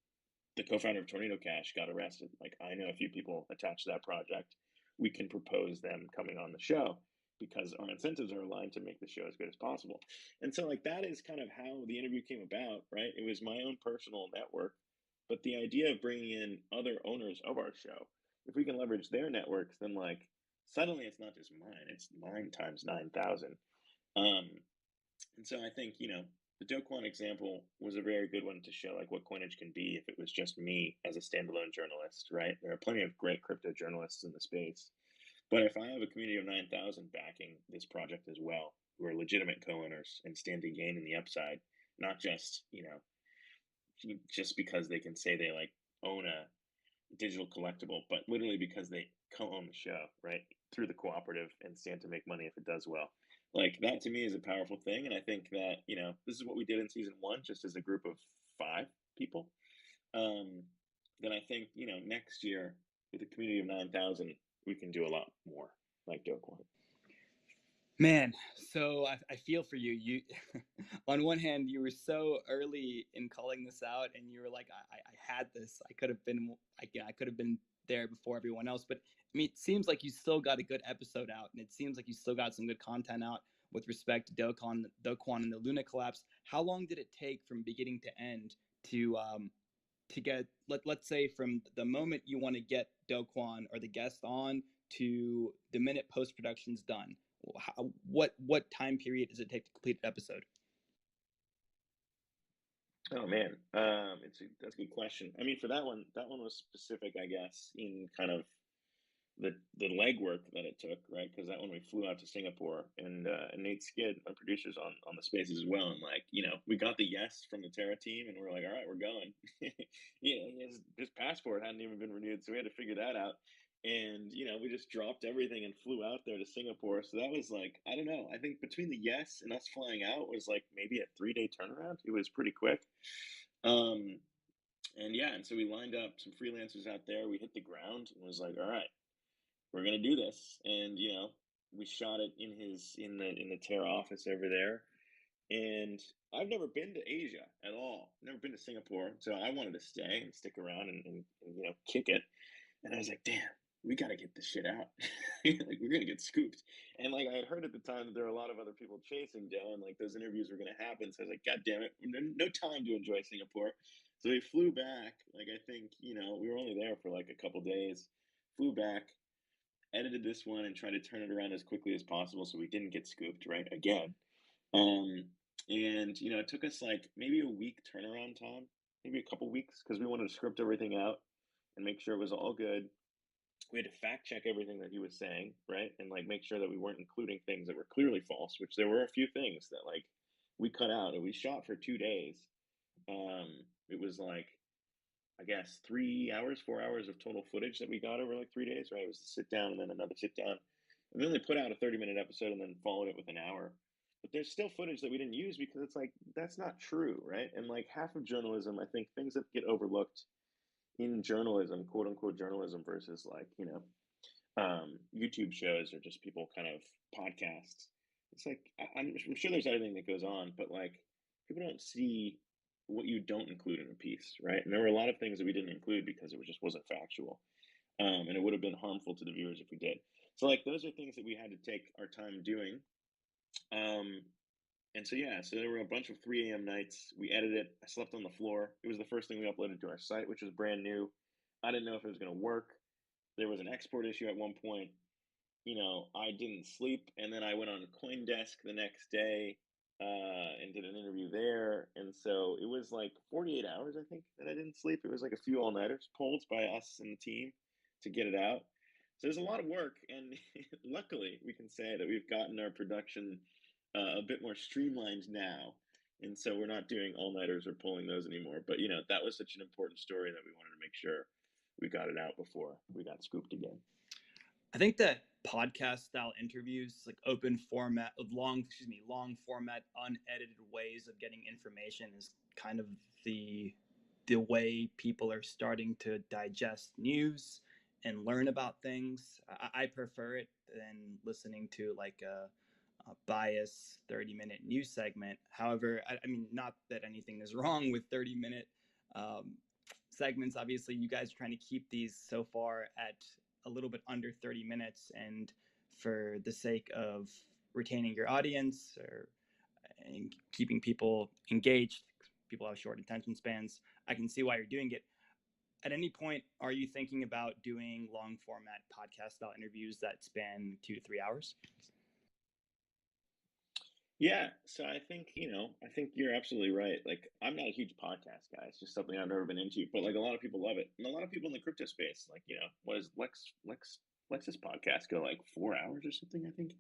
Speaker 2: the co-founder of Tornado Cash got arrested. I know a few people attached to that project. We can propose them coming on the show because our incentives are aligned to make the show as good as possible. And so that is kind of how the interview came about, right? It was my own personal network, but the idea of bringing in other owners of our show, if we can leverage their networks, then suddenly it's not just mine, it's mine times 9,000. And so I think, the Do Kwon example was a very good one to show like what Coinage can be if it was just me as a standalone journalist, right? There are plenty of great crypto journalists in the space. But if I have a community of 9,000 backing this project as well, who are legitimate co-owners and stand to gain in the upside, not just, just because they can say they like own a digital collectible, but literally because they co-own the show, right? Through the cooperative and stand to make money if it does well. Like that to me is a powerful thing. And I think that, this is what we did in season one, just as a group of 5 people. Then I think, next year with a community of 9,000, we can do a lot more like Do Kwon.
Speaker 1: Man, so I feel for you. You, on one hand, you were so early in calling this out, and you were like, I had this. I could have been, I could have been there before everyone else. But I mean, it seems like you still got a good episode out, and it seems like you still got some good content out with respect to Do Kwon and the Luna collapse. How long did it take from beginning to end to get let's say from the moment you want to get Do Kwon or the guest on to the minute post production's done? What time period does it take to complete an episode?
Speaker 2: Oh man, that's a good question. I mean, for that one was specific, I guess, in kind of the legwork that it took, right? Because that one we flew out to Singapore, and Nate Skid, my producers on the spaces as well, and like we got the yes from the Terra team, and we're like, all right, we're going. His passport hadn't even been renewed, so we had to figure that out. And we just dropped everything and flew out there to Singapore. So that was like, I don't know. I think between the yes and us flying out was like maybe a 3-day turnaround. It was pretty quick. And yeah, and so we lined up some freelancers out there. We hit the ground and was like, all right, we're gonna do this. And we shot it in the Terra office over there. And I've never been to Asia at all. Never been to Singapore, so I wanted to stay and stick around and kick it. And I was like, damn, we gotta get this shit out. Like we're gonna get scooped. And like I had heard at the time that there were a lot of other people chasing Joe, and like those interviews were gonna happen. So I was like, God damn it, no time to enjoy Singapore. So we flew back. Like I think we were only there for like a couple days. Flew back, edited this one, and tried to turn it around as quickly as possible so we didn't get scooped right again. Um, and it took us like maybe a week turnaround time, maybe a couple weeks, because we wanted to script everything out and make sure it was all good. We had to fact check everything that he was saying, right? And like make sure that we weren't including things that were clearly false, which there were a few things that like we cut out. And we shot for 2 days. It was like I guess 3 hours, 4 hours of total footage that we got over like 3 days, right? It was a sit down and then another sit down. And we only put out a 30-minute episode and then followed it with an hour. But there's still footage that we didn't use because it's like that's not true, right? And like half of journalism, I think things that get overlooked in journalism, quote unquote journalism, versus like YouTube shows or just people kind of podcasts. It's like I'm sure there's everything that goes on, but like people don't see what you don't include in a piece, right? And there were a lot of things that we didn't include because it just wasn't factual, and it would have been harmful to the viewers if we did. So like those are things that we had to take our time doing. Um, and so yeah, so there were a bunch of 3 a.m. nights. We edited it. I slept on the floor. It was the first thing we uploaded to our site, which was brand new. I didn't know if it was going to work. There was an export issue at one point. I didn't sleep, and then I went on CoinDesk the next day and did an interview there. And so it was like 48 hours, I think, that I didn't sleep. It was like a few all-nighters pulled by us and the team to get it out. So there's a lot of work, and luckily we can say that we've gotten our production a bit more streamlined now. And so we're not doing all-nighters or pulling those anymore. But, that was such an important story that we wanted to make sure we got it out before we got scooped again.
Speaker 1: I think that podcast style interviews, like open format, long format, unedited ways of getting information, is kind of the way people are starting to digest news and learn about things. I prefer it than listening to like a bias 30-minute news segment. However, I mean, not that anything is wrong with 30-minute segments. Obviously, you guys are trying to keep these so far at a little bit under 30 minutes, and for the sake of retaining your audience and keeping people engaged, people have short attention spans, I can see why you're doing it. At any point, are you thinking about doing long format podcast style interviews that span 2 to 3 hours?
Speaker 2: Yeah, so I think you're absolutely right. Like, I'm not a huge podcast guy. It's just something I've never been into, but like a lot of people love it, and a lot of people in the crypto space, like what is Lex's podcast go like 4 hours or something? I think.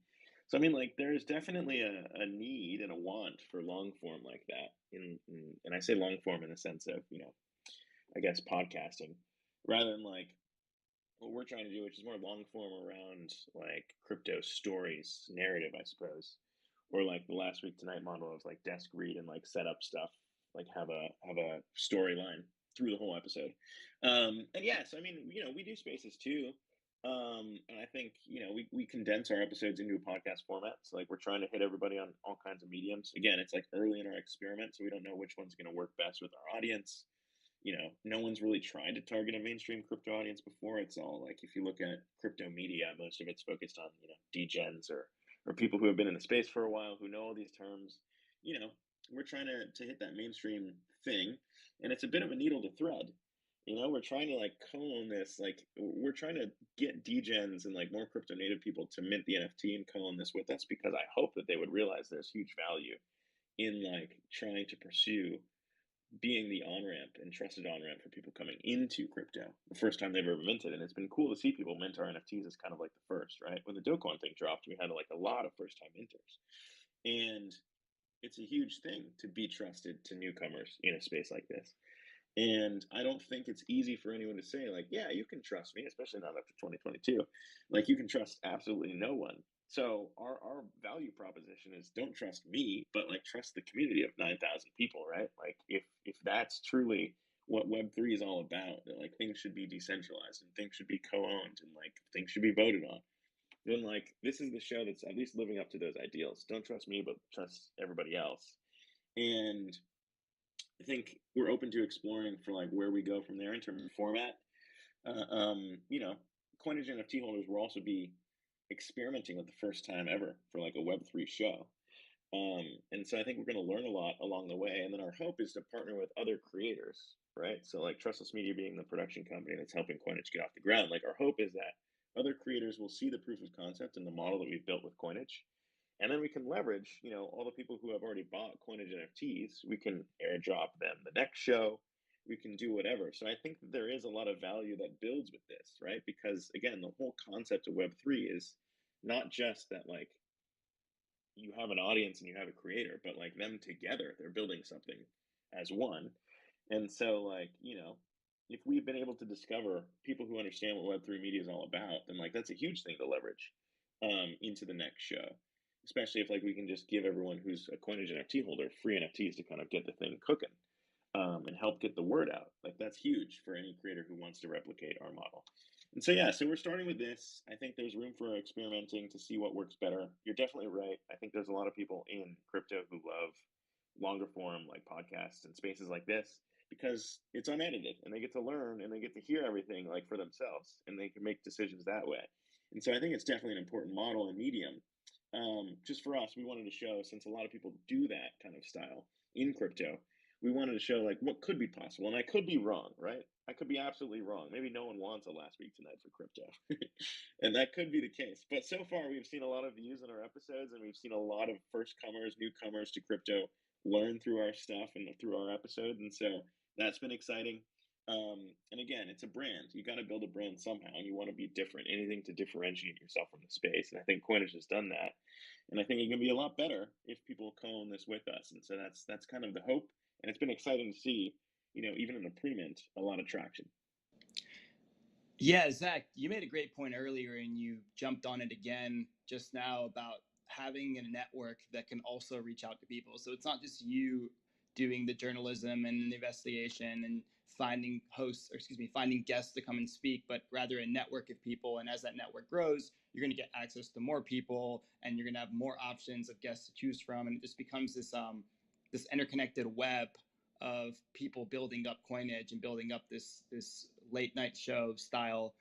Speaker 2: So I mean, like, there's definitely a need and a want for long form like that. And I say long form in the sense of I guess podcasting, rather than like what we're trying to do, which is more long form around like crypto stories, narrative, I suppose, or like the last week tonight model of like desk read and like set up stuff, like have a storyline through the whole episode. And yes, I mean, we do spaces too. And I think we condense our episodes into a podcast format. So like we're trying to hit everybody on all kinds of mediums. Again, it's like early in our experiment, so we don't know which one's going to work best with our audience. No one's really tried to target a mainstream crypto audience before. It's all like if you look at crypto media, most of it's focused on degens or people who have been in the space for a while who know all these terms. You know, we're trying to hit that mainstream thing, and it's a bit of a needle to thread. We're trying to like co-own this. Like we're trying to get degens and like more crypto native people to mint the NFT and co-own this with us because I hope that they would realize there's huge value in like trying to pursue being the on ramp and trusted on ramp for people coming into crypto the first time they've ever minted. And it's been cool to see people mint our NFTs as kind of like the first, right? When the Dogecoin thing dropped, we had like a lot of first time minters. And it's a huge thing to be trusted to newcomers in a space like this. And I don't think it's easy for anyone to say, like, yeah, you can trust me, especially not after 2022. Like, you can trust absolutely no one. So our value proposition is don't trust me, but like trust the community of 9,000 people, right? Like if that's truly what Web3 is all about, that like things should be decentralized and things should be co-owned and like things should be voted on, then like this is the show that's at least living up to those ideals. Don't trust me, but trust everybody else. And I think we're open to exploring for like where we go from there in terms of format. Uh, um, you know, Coinage NFT holders will also be experimenting with the first time ever for like a Web3 show. And so I think we're going to learn a lot along the way. And then our hope is to partner with other creators, right? So like Trustless Media being the production company that's helping Coinage get off the ground. Like our hope is that other creators will see the proof of concept and the model that we've built with Coinage, and then we can leverage, all the people who have already bought Coinage NFTs. We can airdrop them the next show. We can do whatever. So I think that there is a lot of value that builds with this, right? Because again, the whole concept of Web3 is not just that like you have an audience and you have a creator, but like them together, they're building something as one. And so, like, if we've been able to discover people who understand what Web3 media is all about, then like that's a huge thing to leverage into the next show. Especially if like we can just give everyone who's a Coinage NFT holder free NFTs to kind of get the thing cooking and help get the word out. Like that's huge for any creator who wants to replicate our model. And so yeah, so we're starting with this. I think there's room for experimenting to see what works better. You're definitely right. I think there's a lot of people in crypto who love longer form like podcasts and spaces like this because it's unedited and they get to learn and they get to hear everything like for themselves and they can make decisions that way. And so I think it's definitely an important model and medium. Just for us, we wanted to show, since a lot of people do that kind of style in crypto, we wanted to show like what could be possible. And I could be wrong, right? I could be absolutely wrong. Maybe no one wants a last week tonight for crypto. And that could be the case. But so far, we've seen a lot of views on our episodes and we've seen a lot of first comers, newcomers to crypto learn through our stuff and through our episodes. And so that's been exciting. And again, it's a brand. You got to build a brand somehow, and you want to be different. Anything to differentiate yourself from the space, and I think Coinage has done that. And I think it can be a lot better if people co-own this with us. And so that's kind of the hope. And it's been exciting to see, even in a pre-mint, a lot of traction.
Speaker 1: Yeah, Zach, you made a great point earlier and you jumped on it again just now about having a network that can also reach out to people. So it's not just you doing the journalism and the investigation and finding hosts, or excuse me, finding guests to come and speak, but rather a network of people. And as that network grows, you're going to get access to more people and you're going to have more options of guests to choose from. And it just becomes this interconnected web of people building up Coinage and building up this late night show style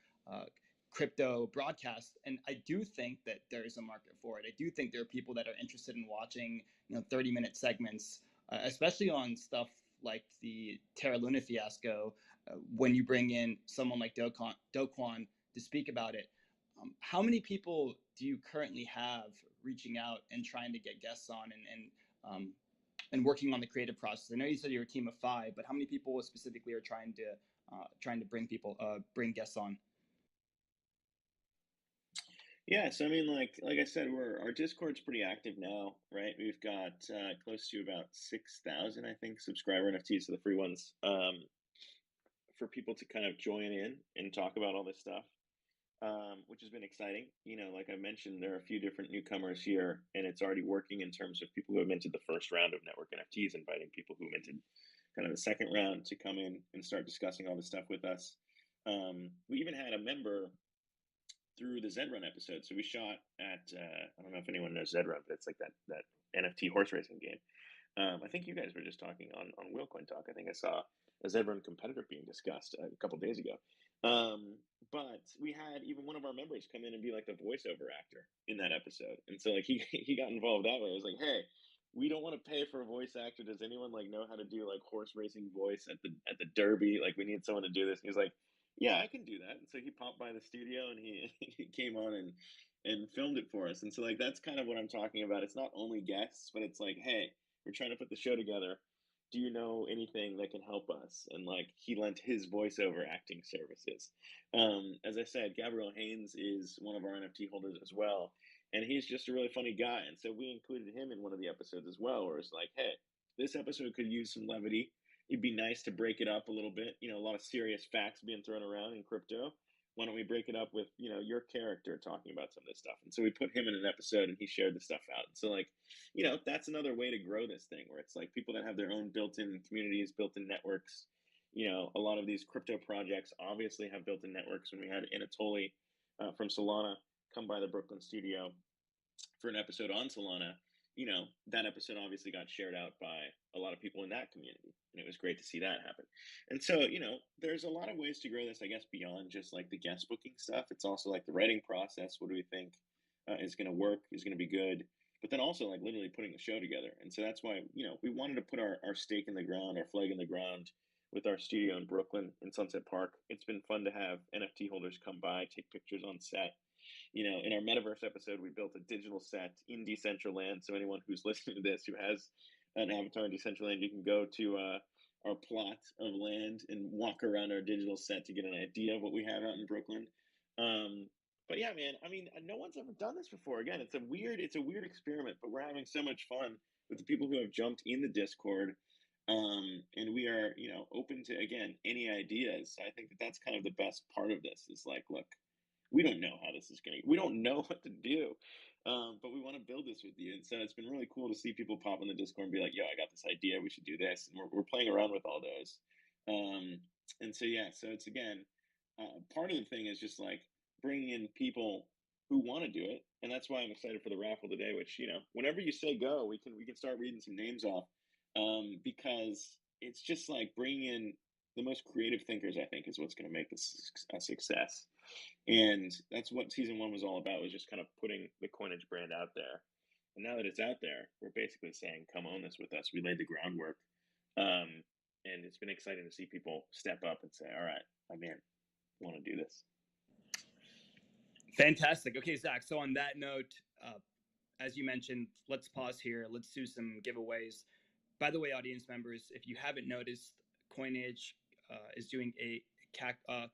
Speaker 1: crypto broadcast. And I do think that there is a market for it. I do think there are people that are interested in watching 30-minute segments, especially on stuff like the Terra Luna fiasco. When you bring in someone like Do Kwon to speak about it, how many people do you currently have reaching out and trying to get guests on and working on the creative process? I know you said you're a team of 5, but how many people specifically are trying to bring guests on?
Speaker 2: Yeah, so I mean, like I said, our Discord's pretty active now, right? We've got close to about 6,000, I think, subscriber NFTs to the free ones, for people to kind of join in and talk about all this stuff, which has been exciting. Like I mentioned, there are a few different newcomers here, and it's already working in terms of people who have minted the first round of network NFTs, inviting people who minted kind of the second round to come in and start discussing all this stuff with us. We even had a member through the Zed Run episode. So we shot at I don't know if anyone knows Zed Run, but it's like that NFT horse racing game. I think you guys were just talking on Wheelcoin Talk. I think I saw a Zed Run competitor being discussed a couple days ago. But we had even one of our members come in and be like the voiceover actor in that episode, and so like he got involved that way. It was like, hey, we don't want to pay for a voice actor. Does anyone like know how to do like horse racing voice at the Derby? Like we need someone to do this. And he was like, yeah, I can do that. And so he popped by the studio and he came on and filmed it for us. And so like that's kind of what I'm talking about. It's not only guests, but it's like, hey, we're trying to put the show together. Do you know anything that can help us? And like he lent his voiceover acting services. As I said, Gabriel Haynes is one of our NFT holders as well, and he's just a really funny guy. And so we included him in one of the episodes as well, where it's like, hey, this episode could use some levity. It'd be nice to break it up a little bit. A lot of serious facts being thrown around in crypto. Why don't we break it up with, your character talking about some of this stuff? And so we put him in an episode and he shared the stuff out. And so like, that's another way to grow this thing where it's like people that have their own built-in communities, built-in networks. A lot of these crypto projects obviously have built-in networks. When we had Anatoly from Solana come by the Brooklyn studio for an episode on Solana, that episode obviously got shared out by a lot of people in that community. And it was great to see that happen. And so, there's a lot of ways to grow this, I guess, beyond just like the guest booking stuff. It's also like the writing process. What do we think is going to work, is going to be good? But then also like literally putting the show together. And so that's why, we wanted to put our stake in the ground, our flag in the ground with our studio in Brooklyn in Sunset Park. It's been fun to have NFT holders come by, take pictures on set. In our metaverse episode, we built a digital set in Decentraland. So anyone who's listening to this who has an avatar in Decentraland, you can go to our plot of land and walk around our digital set to get an idea of what we have out in Brooklyn. But yeah, man, I mean, no one's ever done this before. Again, it's a weird experiment, but we're having so much fun with the people who have jumped in the Discord. And we are, open to, again, any ideas. I think that's kind of the best part of this is like, look, we don't know how this is going to, we don't know what to do, but we want to build this with you. And so it's been really cool to see people pop in the Discord and be like, yo, I got this idea. We should do this. And we're playing around with all those. And so, yeah, so it's again, part of the thing is just like bringing in people who want to do it. And that's why I'm excited for the raffle today, which, whenever you say go, we can start reading some names off, because it's just like bringing in the most creative thinkers, I think, is what's going to make this a success. And that's what season 1 was all about, was just kind of putting the Coinage brand out there. And now that it's out there, we're basically saying, come own this with us. We laid the groundwork. And it's been exciting to see people step up and say, all right, I'm in. I want to do this.
Speaker 1: Fantastic. Okay, Zach. So on that note, as you mentioned, let's pause here. Let's do some giveaways. By the way, audience members, if you haven't noticed, Coinage is doing a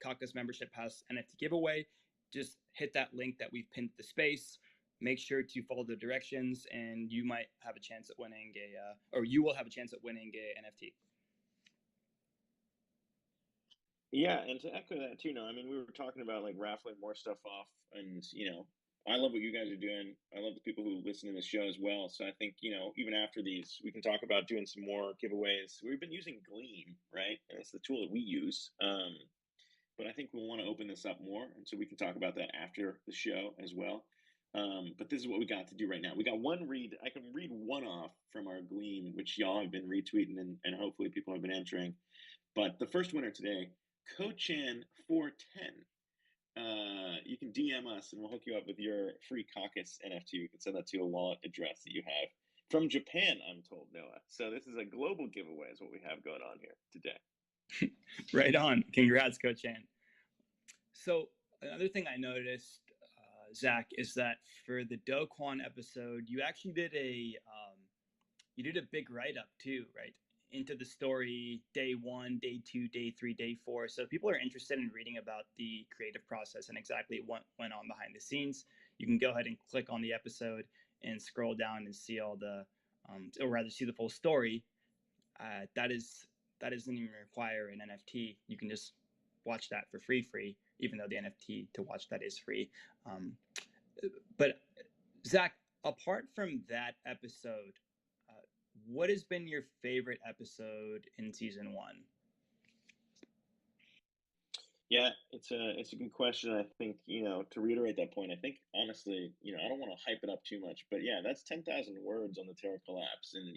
Speaker 1: Caucus membership pass NFT giveaway. Just hit that link that we've pinned to the space. Make sure to follow the directions, and you might have a chance at winning you will have a chance at winning a NFT.
Speaker 2: Yeah, and to echo that too, I mean, we were talking about like raffling more stuff off, and I love what you guys are doing. I love the people who listen to the show as well. So I think, even after these, we can talk about doing some more giveaways. We've been using Gleam, right? And it's the tool that we use. But I think we'll want to open this up more. And so we can talk about that after the show as well. But this is what we got to do right now. We got one read. I can read one off from our Gleam, which y'all have been retweeting and hopefully people have been entering. But the first winner today, Kochan410. You can DM us and we'll hook you up with your free Caucus NFT. You can send that to a wallet address that you have from Japan, I'm told, Noah. So this is a global giveaway is what we have going on here today.
Speaker 1: Right on. Congrats, Coach Chan. So another thing I noticed, Zach, is that for the Do Kwon episode, you actually did a big write up too, right? Into the story, day 1, day 2, day 3, day 4. So if people are interested in reading about the creative process and exactly what went on behind the scenes, you can go ahead and click on the episode and scroll down and see all the, or rather see the full story. That doesn't even require an NFT. You can just watch that for free, even though the NFT to watch that is free. But Zach, apart from that episode, what has been your favorite episode in season 1?
Speaker 2: Yeah, it's a good question. I think, to reiterate that point, I think honestly, I don't want to hype it up too much, but yeah, that's 10,000 words on the Terra collapse. And,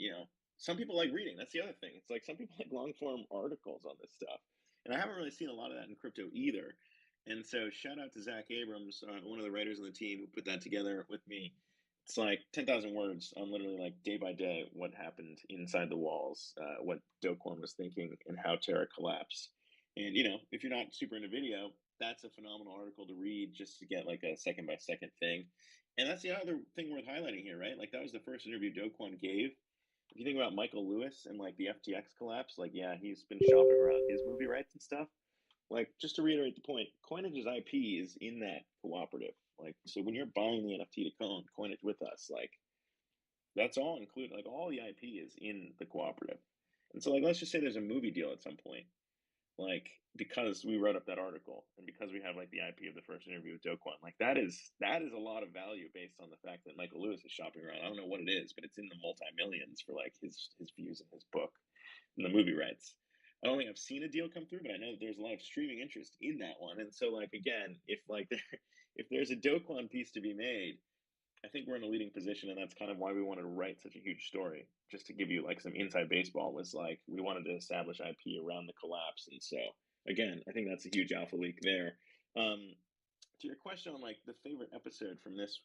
Speaker 2: some people like reading. That's the other thing. It's like some people like long form articles on this stuff. And I haven't really seen a lot of that in crypto either. And so shout out to Zach Abrams, one of the writers on the team who put that together with me. It's like 10,000 words on literally like day by day what happened inside the walls, what Do Kwon was thinking, and how Terra collapsed. And if you're not super into video, that's a phenomenal article to read just to get like a second by second thing. And that's the other thing worth highlighting here, right? Like that was the first interview Do Kwon gave. If you think about Michael Lewis and like the FTX collapse, like yeah, he's been shopping around his movie rights and stuff. Like just to reiterate the point, Coinage's IP is in that cooperative. Like so when you're buying the NFT to Coinage with us, like that's all included. Like all the IP is in the cooperative. And so like let's just say there's a movie deal at some point, like because we wrote up that article and because we have like the IP of the first interview with Do Kwon, like that is a lot of value based on the fact that Michael Lewis is shopping around. I don't know what it is, but it's in the multi-millions for like his views in his book and the movie rights. I don't think I've seen a deal come through, but I know that there's a lot of streaming interest in that one. And so like again, if like if there's a Do Kwon piece to be made, I think we're in a leading position, and that's kind of why we wanted to write such a huge story. Just to give you like some inside baseball, was like we wanted to establish IP around the collapse, and so again, I think that's a huge alpha leak there. To your question on like the favorite episode from this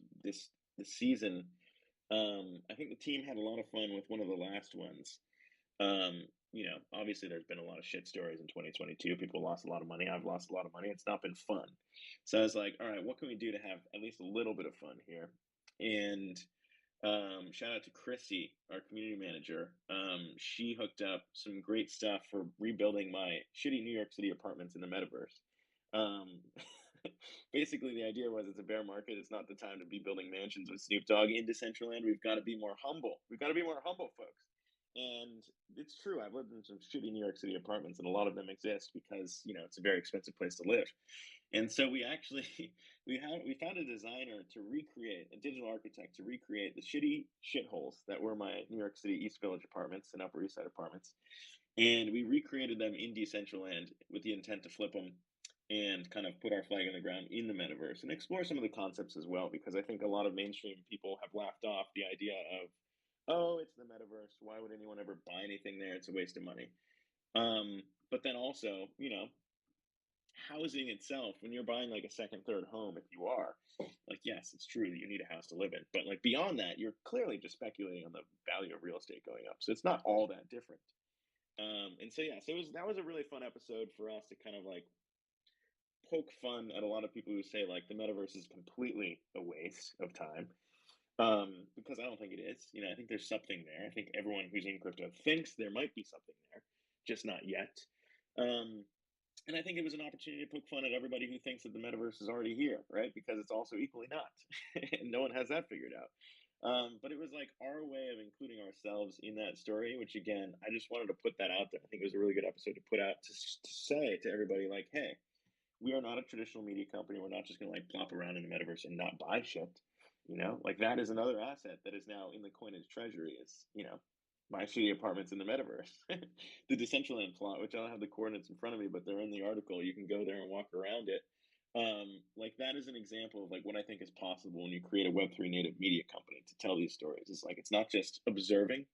Speaker 2: season, I think the team had a lot of fun with one of the last ones. Obviously there's been a lot of shit stories in 2022. People lost a lot of money. I've lost a lot of money. It's not been fun. So I was like, all right, what can we do to have at least a little bit of fun here? And shout out to Chrissy, our community manager. She hooked up some great stuff for rebuilding my shitty New York City apartments in the metaverse. Um, Basically, the idea was it's a bear market. It's not the time to be building mansions with Snoop Dogg in Decentraland. We've got to be more humble. We've got to be more humble, folks. And it's true. I've lived in some shitty New York City apartments, and a lot of them exist because it's a very expensive place to live. And so we actually we found a designer to recreate, a digital architect to recreate the shitty shitholes that were my New York City East Village apartments and Upper East Side apartments, and we recreated them in Decentraland with the intent to flip them and kind of put our flag on the ground in the metaverse and explore some of the concepts as well, because I think a lot of mainstream people have laughed off the idea of, oh, it's the metaverse. Why would anyone ever buy anything there? It's a waste of money. But then also, housing itself, when you're buying like a second, third home, if you are, like, yes, it's true that you need a house to live in. But like beyond that, you're clearly just speculating on the value of real estate going up. So it's not all that different. And so, yeah, so that was a really fun episode for us to kind of like poke fun at a lot of people who say like the metaverse is completely a waste of time. Because I don't think it is. I think there's something there. I think everyone who's in crypto thinks there might be something there, just not yet. And I think it was an opportunity to poke fun at everybody who thinks that the metaverse is already here, right? Because it's also equally not, and no one has that figured out. But it was like our way of including ourselves in that story, which again, I just wanted to put that out there. I think it was a really good episode to put out to say to everybody, like, hey, we are not a traditional media company. We're not just going to like plop around in the metaverse and not buy shit. Like that is another asset that is now in the Coinage treasury. Is my shitty apartments in the metaverse, the Decentraland plot, which I don't have the coordinates in front of me, but they're in the article. You can go there and walk around it. Like that is an example of like what I think is possible when you create a Web3 native media company to tell these stories. It's like it's not just observing,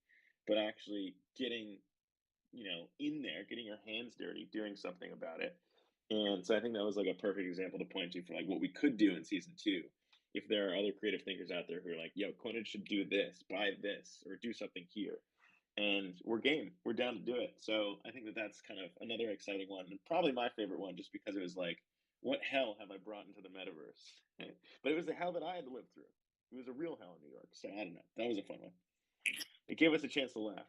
Speaker 2: but actually getting in there, getting your hands dirty, doing something about it. And so I think that was like a perfect example to point to for like what we could do in season 2. If there are other creative thinkers out there who are like, yo, Coinage should do this, buy this, or do something here. And we're game. We're down to do it. So I think that that's kind of another exciting one, and probably my favorite one, just because it was like what hell have I brought into the metaverse? But it was the hell that I had to live through. It was a real hell in New York. So I don't know. That was a fun one. It gave us a chance to laugh.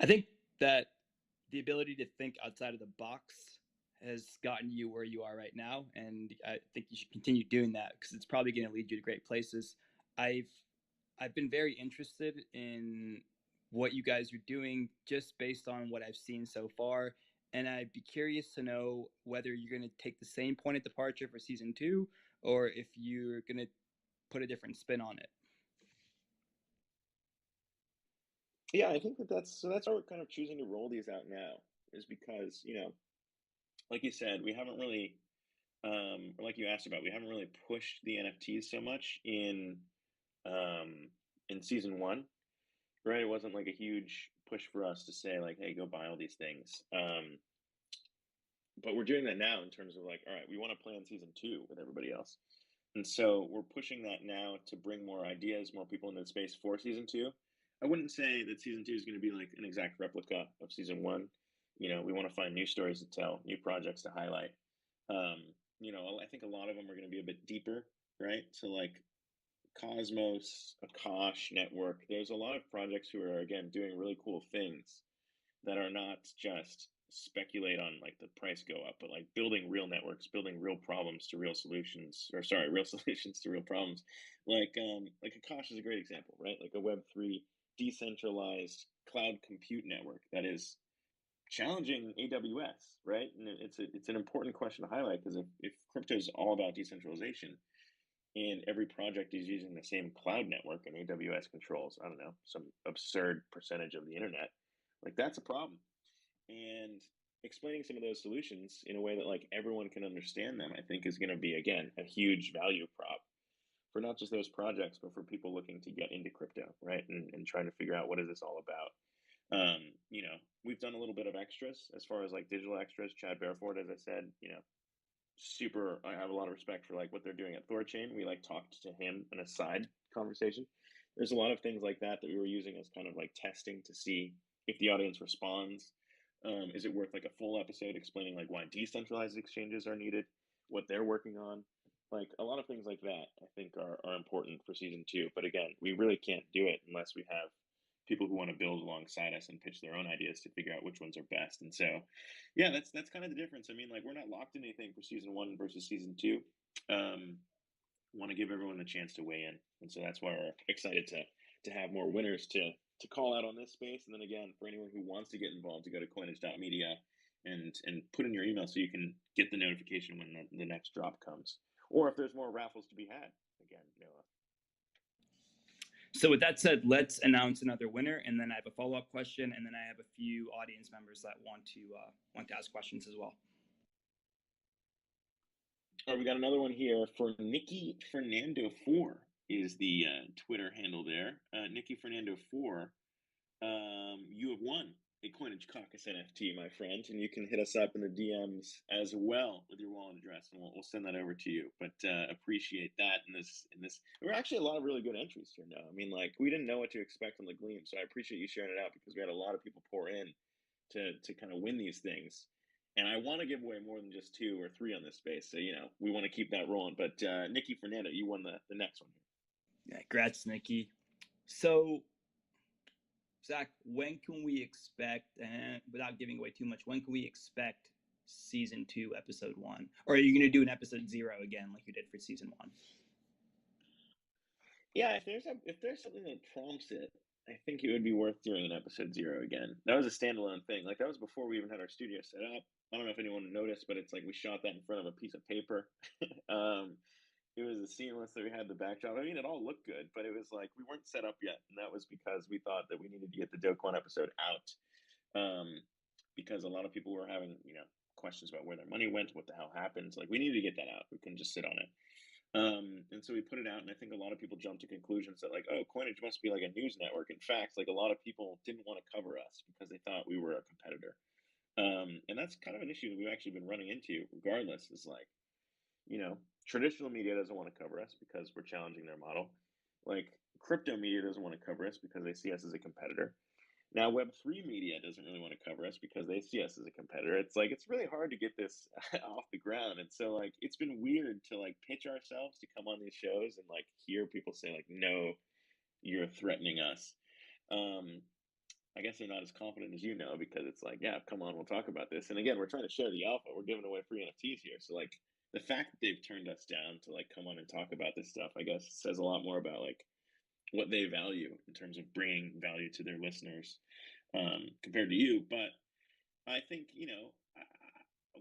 Speaker 1: I think that the ability to think outside of the box has gotten you where you are right now, and I think you should continue doing that because it's probably going to lead you to great places. I've I've been very interested in what you guys are doing just based on what I've seen so far, and I'd be curious to know whether you're going to take the same point of departure for season 2 or if you're going to put a different spin on it.
Speaker 2: Yeah, I think that's why we're kind of choosing to roll these out now, is because, like you said, we haven't really, or like you asked about, we haven't really pushed the NFTs so much in season one, right? It wasn't like a huge push for us to say like, hey, go buy all these things. But we're doing that now in terms of like, all right, we want to plan season two with everybody else. And so we're pushing that now to bring more ideas, more people into the space for season two. I wouldn't say that season two is going to be like an exact replica of season one. We want to find new stories to tell, new projects to highlight. I think a lot of them are going to be a bit deeper, right? So like Cosmos, Akash Network, there's a lot of projects who are again doing really cool things that are not just speculate on like the price go up, but like building real networks, building real problems to real solutions, or sorry, real solutions to real problems. Like Akash is a great example, right? Like a Web3 decentralized cloud compute network that is challenging AWS, right? And it's an important question to highlight because if crypto is all about decentralization and every project is using the same cloud network and AWS controls, I don't know, some absurd percentage of the internet, like that's a problem. And explaining some of those solutions in a way that like everyone can understand them, I think is going to be again a huge value prop for not just those projects, but for people looking to get into crypto, right? And trying to figure out what is this all about. We've done a little bit of extras as far as like digital extras. Chad Bareford, as I said, super. I have a lot of respect for like what they're doing at Thorchain. We like talked to him in a side conversation. There's a lot of things like that we were using as kind of like testing to see if the audience responds. Is it worth like a full episode explaining like why decentralized exchanges are needed, what they're working on? Like a lot of things like that, I think are important for season two. But again, we really can't do it unless we have people who want to build alongside us and pitch their own ideas to figure out which ones are best. And so, yeah, that's kind of the difference. I mean, like we're not locked in anything for season one versus season two. Want to give everyone a chance to weigh in, and so that's why we're excited to have more winners to call out on this space. And then again, for anyone who wants to get involved, to go to coinage.media and put in your email so you can get the notification when the next drop comes, or if there's more raffles to be had. Again,
Speaker 1: So with that said, let's announce another winner, and then I have a follow-up question, and then I have a few audience members that want to ask questions as well.
Speaker 2: All right, we got another one here for Nikki Fernando 4 is the Twitter handle there. Nikki Fernando 4, you have won a Coinage Caucus NFT, my friend, and you can hit us up in the DMs as well with your wallet address, and we'll send that over to you. But appreciate that. In this, there were actually a lot of really good entries here. Now, I mean, like we didn't know what to expect on the Gleam, so I appreciate you sharing it out because we had a lot of people pour in to kind of win these things. And I want to give away more than just 2 or 3 on this space, so we want to keep that rolling. But Nikki Fernando, you won the next one here.
Speaker 1: Yeah, congrats, Nikki. So Zach, when can we expect, and without giving away too much, when can we expect season 2, episode 1? Or are you going to do an episode 0 again, like you did for season 1?
Speaker 2: Yeah, if there's something that prompts it, I think it would be worth doing an episode 0 again. That was a standalone thing. Like that was before we even had our studio set up. I don't know if anyone noticed, but it's like we shot that in front of a piece of paper. It was a seamless that we had the backdrop. I mean, it all looked good, but it was like we weren't set up yet, and that was because we thought that we needed to get the Dokwan episode out, because a lot of people were having questions about where their money went, what the hell happened. Like we needed to get that out. We couldn't just sit on it. And so we put it out, and I think a lot of people jumped to conclusions that like, oh, Coinage must be like a news network. In fact, like a lot of people didn't want to cover us because they thought we were a competitor. And that's kind of an issue that we've actually been running into regardless, is like, traditional media doesn't want to cover us because we're challenging their model. Like crypto media doesn't want to cover us because they see us as a competitor. Now, Web3 media doesn't really want to cover us because they see us as a competitor. It's like it's really hard to get this off the ground, and so like it's been weird to like pitch ourselves to come on these shows and like hear people say like, "No, you're threatening us." Um, I guess they're not as confident as you know because it's like, yeah, come on, we'll talk about this. And again, we're trying to share the alpha. We're giving away free NFTs here, so like the fact that they've turned us down to like come on and talk about this stuff, I guess, says a lot more about like what they value in terms of bringing value to their listeners compared to you. But I think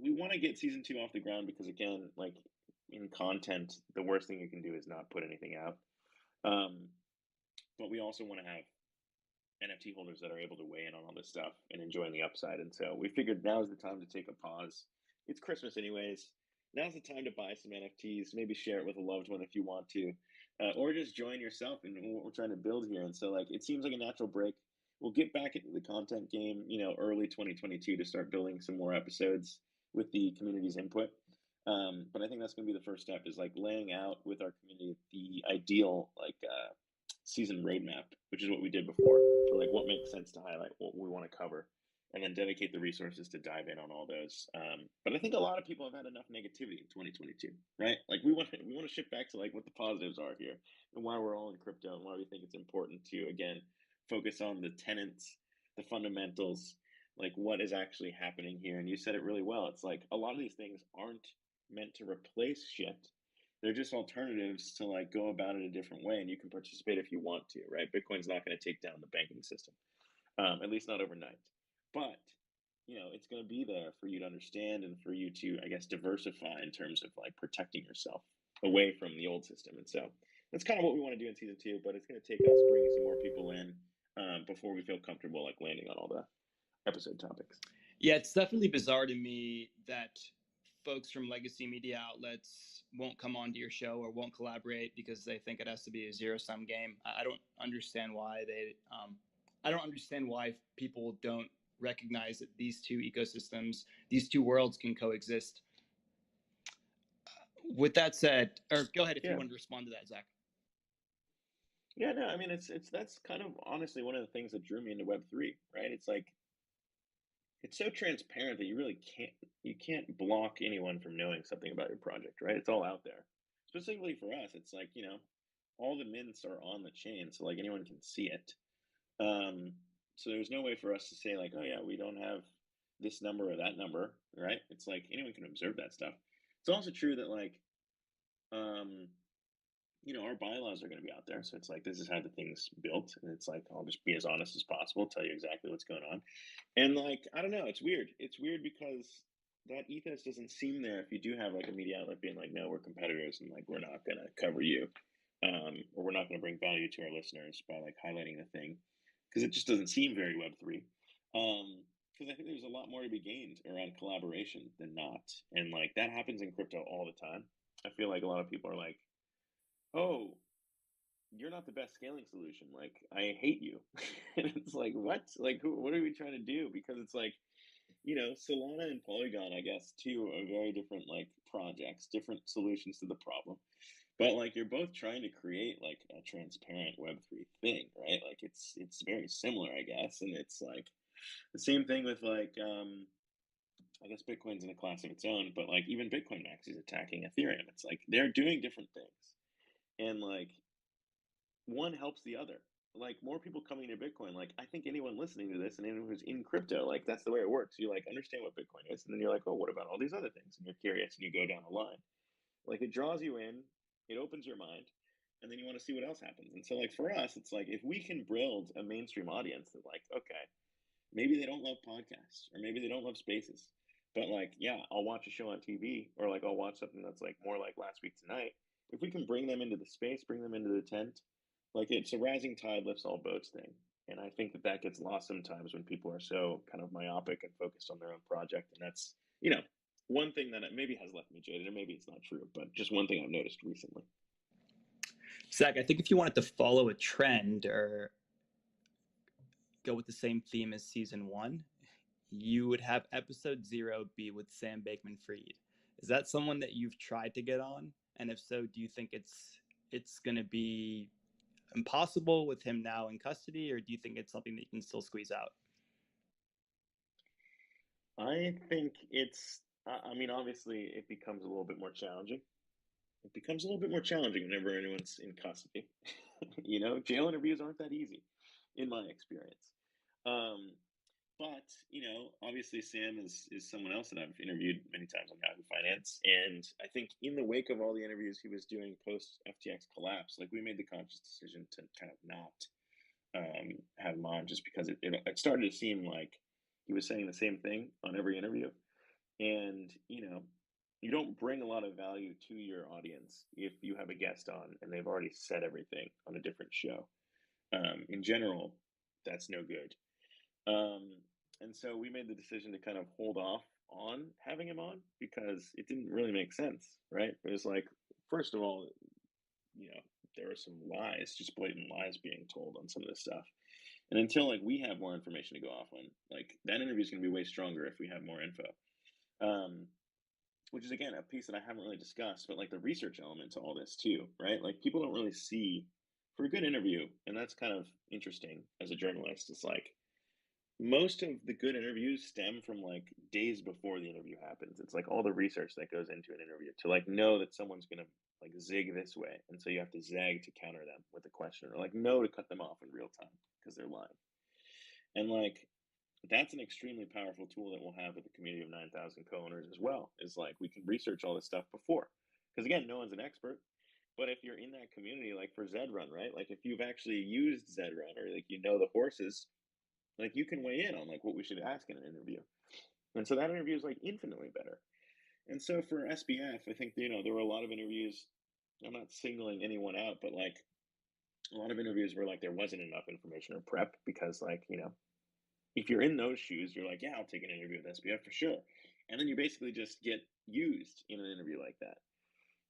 Speaker 2: we want to get season 2 off the ground because again, like in content, the worst thing you can do is not put anything out. Um, but we also want to have NFT holders that are able to weigh in on all this stuff and enjoying the upside. And so we figured now is the time to take a pause. It's Christmas, anyways. Now's the time to buy some NFTs, maybe share it with a loved one if you want to, or just join yourself in what we're trying to build here. And so, like, it seems like a natural break. We'll get back into the content game, early 2022 to start building some more episodes with the community's input. But I think that's going to be the first step is like laying out with our community the ideal, season roadmap, which is what we did before for like what makes sense to highlight, what we want to cover, and then dedicate the resources to dive in on all those. But I think a lot of people have had enough negativity in 2022, right? Like we want to shift back to like what the positives are here and why we're all in crypto and why we think it's important to again focus on the tenets, the fundamentals, like what is actually happening here. And you said it really well. It's like a lot of these things aren't meant to replace shit. They're just alternatives to like go about it a different way, and you can participate if you want to, right? Bitcoin's not going to take down the banking system, at least not overnight. But it's going to be there for you to understand and for you to, I guess, diversify in terms of like protecting yourself away from the old system. And so that's kind of what we want to do in season 2. But it's going to take us bringing some more people in before we feel comfortable like landing on all the episode topics.
Speaker 1: Yeah, it's definitely bizarre to me that folks from legacy media outlets won't come onto your show or won't collaborate because they think it has to be a zero-sum game. I don't understand why I don't understand why people don't recognize that these two ecosystems, these two worlds can coexist. With that said, or go ahead if you want to respond to that, Zach.
Speaker 2: Yeah, no, I mean it's that's kind of honestly one of the things that drew me into Web3, right? It's like it's so transparent that you can't block anyone from knowing something about your project, right? It's all out there. Specifically for us, it's like, all the mints are on the chain, so like anyone can see it. Um, so there's no way for us to say like, oh yeah, we don't have this number or that number, right? It's like anyone can observe that stuff. It's also true that like um our bylaws are going to be out there. So it's like, this is how the thing's built. And it's like, I'll just be as honest as possible, tell you exactly what's going on. And like, I don't know, it's weird. It's weird because that ethos doesn't seem there if you do have like a media outlet being like, no, we're competitors and like, we're not going to cover you. Or we're not going to bring value to our listeners by like highlighting the thing. Because it just doesn't seem very Web3. Because I think there's a lot more to be gained around collaboration than not. And like, that happens in crypto all the time. I feel like a lot of people are like, oh, you're not the best scaling solution. Like, I hate you. And it's like, what? Like, what are we trying to do? Because it's like, Solana and Polygon, I guess, too, are very different, like, projects, different solutions to the problem. But like, you're both trying to create like a transparent Web3 thing, right? Like, it's very similar, I guess, and it's like the same thing with like, I guess Bitcoin's in a class of its own, but like even Bitcoin Max is attacking Ethereum. It's like they're doing different things, and like one helps the other. Like more people coming to Bitcoin, like I think anyone listening to this and anyone who's in crypto, like that's the way it works. You like understand what Bitcoin is, and then you're like, oh, what about all these other things? And you're curious, and you go down the line. Like it draws you in, it opens your mind, and then you want to see what else happens. And so, like for us, it's like if we can build a mainstream audience that, like, okay, maybe they don't love podcasts, or maybe they don't love spaces, but like, yeah, I'll watch a show on TV, or like I'll watch something that's like more like Last Week Tonight. If we can bring them into the space, bring them into the tent, like it's a rising tide lifts all boats thing. And I think that gets lost sometimes when people are so kind of myopic and focused on their own project. And that's, one thing that maybe has left me jaded, and maybe it's not true, but just one thing I've noticed recently.
Speaker 1: Zach, I think if you wanted to follow a trend or go with the same theme as season 1, you would have episode 0 be with Sam Bankman-Fried. Is that someone that you've tried to get on? And if so, do you think it's going to be impossible with him now in custody, or do you think it's something that you can still squeeze out?
Speaker 2: I think it's, I mean, obviously, it becomes a little bit more challenging. It becomes a little bit more challenging whenever anyone's in custody. Jail interviews aren't that easy, in my experience. Um, but obviously, Sam is someone else that I've interviewed many times on Yahoo Finance, and I think in the wake of all the interviews he was doing post FTX collapse, like we made the conscious decision to kind of not have him on, just because it started to seem like he was saying the same thing on every interview. And, you don't bring a lot of value to your audience if you have a guest on and they've already said everything on a different show. In general, that's no good. Um, and so we made the decision to kind of hold off on having him on because it didn't really make sense, right? It was like, first of all, you know, there are some lies, just blatant lies being told on some of this stuff. And until like we have more information to go off on, like that interview is going to be way stronger if we have more info. Um, which is again a piece that I haven't really discussed, but like the research element to all this too, right? Like people don't really see for a good interview, and that's kind of interesting as a journalist. It's like most of the good interviews stem from like days before the interview happens. It's like all the research that goes into an interview to like know that someone's gonna like zig this way, and so you have to zag to counter them with a question, or like know to cut them off in real time because they're lying. And like that's an extremely powerful tool that we'll have with the community of 9,000 co-owners as well. Is like we can research all this stuff before, because again, no one's an expert. But if you're in that community, like for Zed Run, right? Like if you've actually used Zed Run or like the horses, like you can weigh in on like what we should ask in an interview. And so that interview is like infinitely better. And so for SBF, I think there were a lot of interviews. I'm not singling anyone out, but like a lot of interviews where like there wasn't enough information or prep because like if you're in those shoes, you're like, yeah, I'll take an interview with SBF for sure. And then you basically just get used in an interview like that.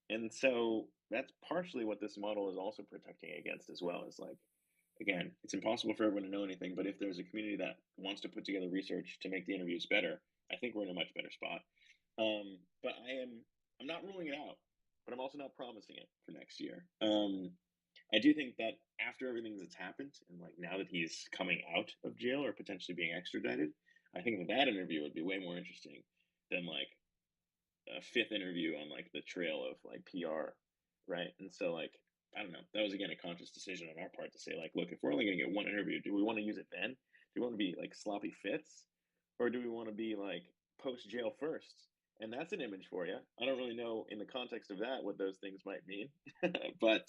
Speaker 2: And so that's partially what this model is also protecting against as well. Is like, again, it's impossible for everyone to know anything, but if there's a community that wants to put together research to make the interviews better, I think we're in a much better spot. But I'm not ruling it out, but I'm also not promising it for next year. I do think that after everything that's happened, and like now that he's coming out of jail or potentially being extradited, I think that interview would be way more interesting than like a fifth interview on like the trail of like PR, right? And so like I don't know, that was again a conscious decision on our part to say like, look, if we're only going to get one interview, do we want to use it then? Do we want to be like sloppy fifths, or do we want to be like post jail first? And that's an image for you. I don't really know in the context of that what those things might mean, but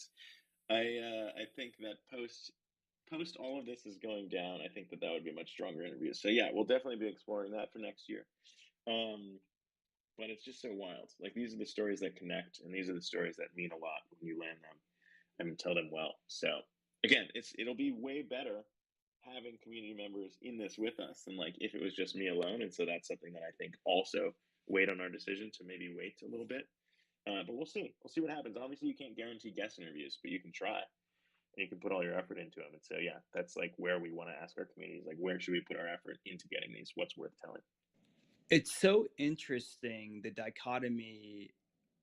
Speaker 2: I think that post all of this is going down, I think that would be a much stronger interview. So yeah, we'll definitely be exploring that for next year. Um, but it's just so wild. Like these are the stories that connect, and these are the stories that mean a lot when you land them and tell them well. So again, it'll be way better having community members in this with us than like if it was just me alone. And so that's something that I think also weighed on our decision to maybe wait a little bit. But we'll see. We'll see what happens. Obviously, you can't guarantee guest interviews, but you can try and you can put all your effort into them. And so, yeah, that's like where we want to ask our communities, like, where should we put our effort into getting these? What's worth telling?
Speaker 1: It's so interesting, the dichotomy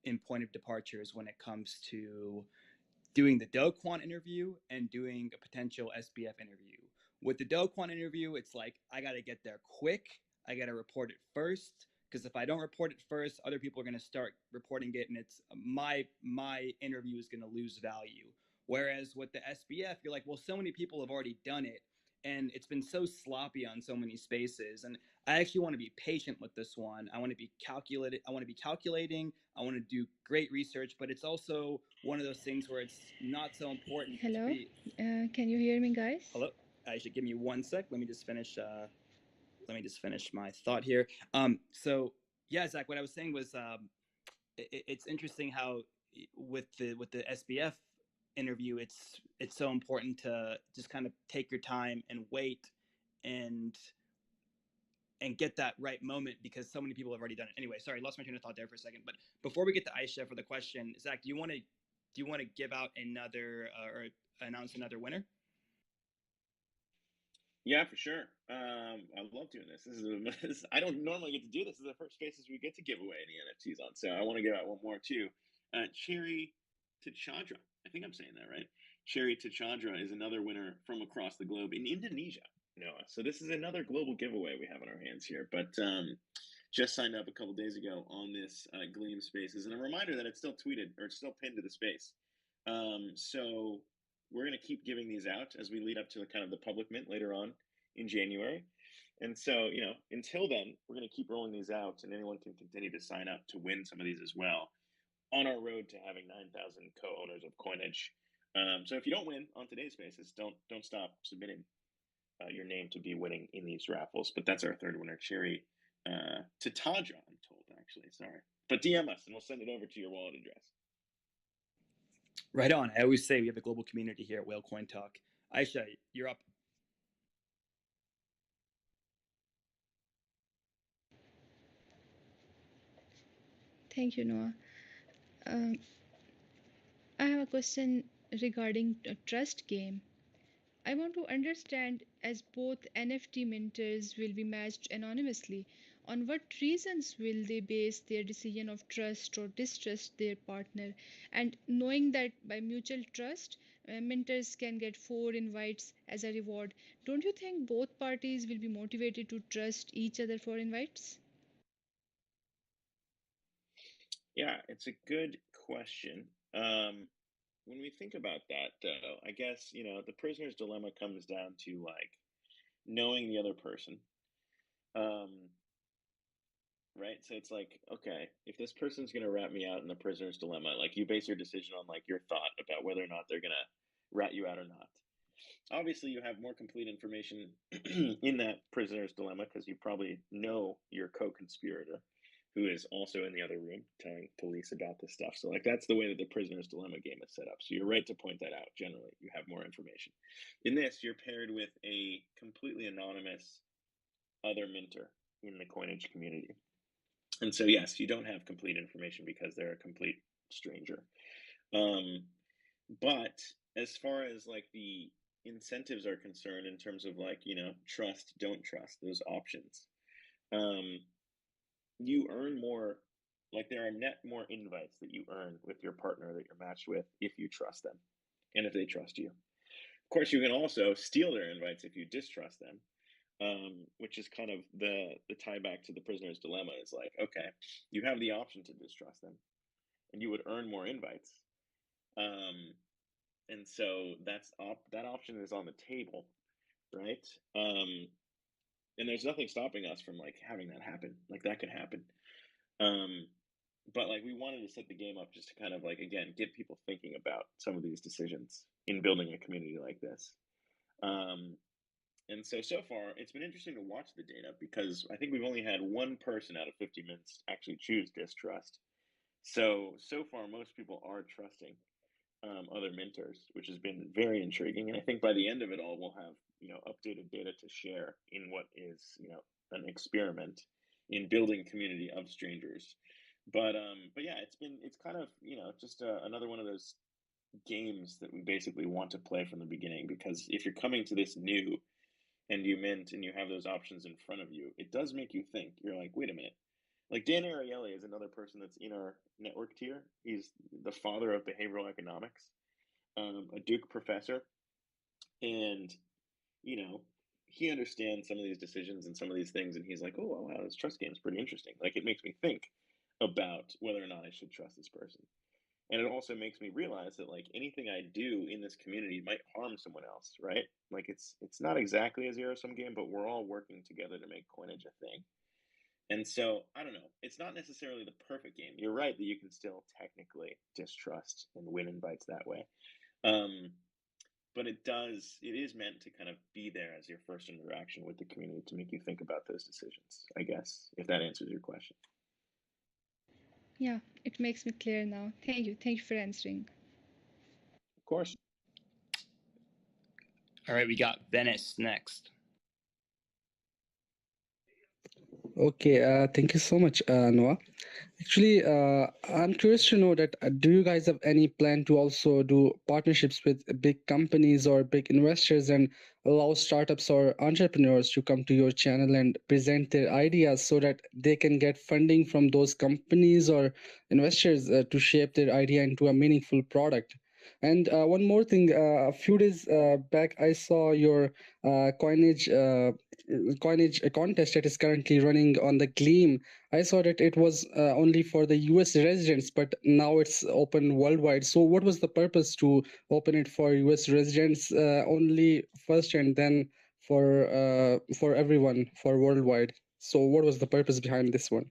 Speaker 1: in point of departures when it comes to doing the Do Kwon interview and doing a potential SBF interview. With the Do Kwon interview, it's like I got to get there quick. I got to report it first, because if I don't report it first, other people are going to start reporting it, and it's my interview is going to lose value. Whereas with the SBF, you're like, well, so many people have already done it, and it's been so sloppy on so many spaces. And I actually want to be patient with this one. I want to be calculated. I want to be calculating. I want to do great research, but it's also one of those things where it's not so important to
Speaker 3: Hello,
Speaker 1: be.
Speaker 3: can you hear me, guys?
Speaker 1: Hello. I should give me 1 sec. Let me just finish. Let me just finish my thought here. So yeah, Zach, what I was saying was, it's interesting how with the SBF interview, it's so important to just kind of take your time and wait and get that right moment, because so many people have already done it. Anyway, sorry, lost my train of thought there for a second. But before we get to Aisha for the question, Zach, do you want to give out another or announce another winner?
Speaker 2: Yeah, for sure. I love doing this. I don't normally get to do this. This is the first spaces we get to give away any NFTs on. So I want to give out one more too. Cherry to Chandra. I think I'm saying that right. Cherry to Chandra is another winner from across the globe in Indonesia, Noah. So this is another global giveaway we have on our hands here. But just signed up a couple days ago on this Gleam Spaces, and a reminder that it's still tweeted or it's still pinned to the space. So we're going to keep giving these out as we lead up to kind of the public mint later on in January. And so, until then, we're going to keep rolling these out, and anyone can continue to sign up to win some of these as well on our road to having 9,000 co-owners of Coinage. So if you don't win on today's basis, don't stop submitting your name to be winning in these raffles. But that's our third winner, Cherry to Tadra, I'm told, actually. Sorry. But DM us, and we'll send it over to your wallet address.
Speaker 1: Right on. I always say we have a global community here at Whale Coin Talk. Aisha, you're up.
Speaker 3: Thank you, Noah. I have a question regarding a trust game. I want to understand, as both NFT minters will be matched anonymously, on what reasons will they base their decision of trust or distrust their partner? And knowing that by mutual trust, minters can get 4 invites as a reward, don't you think both parties will be motivated to trust each other for invites?
Speaker 2: Yeah, it's a good question. When we think about that, though, I guess, the prisoner's dilemma comes down to like knowing the other person. Right? So it's like, okay, if this person's going to rat me out in the prisoner's dilemma, like you base your decision on like your thought about whether or not they're going to rat you out or not. Obviously, you have more complete information in that prisoner's dilemma because you probably know your co-conspirator who is also in the other room telling police about this stuff. So like that's the way that the prisoner's dilemma game is set up. So you're right to point that out. Generally, you have more information. In this, you're paired with a completely anonymous other minter in the Coinage community. And so, yes, you don't have complete information because they're a complete stranger. But as far as like the incentives are concerned, in terms of like, trust, don't trust, those options, you earn more, like there are net more invites that you earn with your partner that you're matched with if you trust them and if they trust you. Of course, you can also steal their invites if you distrust them. Which is kind of the tie back to the prisoner's dilemma. Is like, okay, you have the option to distrust them, and you would earn more invites. And so that option is on the table, right? And there's nothing stopping us from like having that happen. Like that could happen. But like we wanted to set the game up just to kind of like again get people thinking about some of these decisions in building a community like this. And so far, it's been interesting to watch the data because I think we've only had one person out of 50 minutes actually choose distrust. So far, most people are trusting other minters, which has been very intriguing. And I think by the end of it all, we'll have updated data to share in what is an experiment in building community of strangers. But yeah, it's kind of just another one of those games that we basically want to play from the beginning, because if you're coming to this new and you mint and you have those options in front of you, it does make you think. You're like, wait a minute. Like Dan Ariely is another person that's in our network tier. He's the father of behavioral economics, a Duke professor. And, he understands some of these decisions and some of these things. And he's like, oh, wow, this trust game is pretty interesting. Like, it makes me think about whether or not I should trust this person. And it also makes me realize that like anything I do in this community might harm someone else, right? Like it's not exactly a zero-sum game, but we're all working together to make Coinage a thing. And so I don't know, it's not necessarily the perfect game. You're right that you can still technically distrust and win invites that way. But it is meant to kind of be there as your first interaction with the community to make you think about those decisions, I guess, if that answers your question.
Speaker 3: Yeah, it makes me clear now. Thank you. Thank you for answering.
Speaker 2: Of course.
Speaker 1: All right, we got Venice next.
Speaker 4: Okay, thank you so much, Noah. Actually, I'm curious to know that do you guys have any plan to also do partnerships with big companies or big investors and allow startups or entrepreneurs to come to your channel and present their ideas so that they can get funding from those companies or investors to shape their idea into a meaningful product? And one more thing, a few days back, I saw your coinage contest that is currently running on the Gleam. I saw that it was only for the US residents, but now it's open worldwide. So what was the purpose to open it for US residents only first, and then for everyone, for worldwide? So what was the purpose behind this one?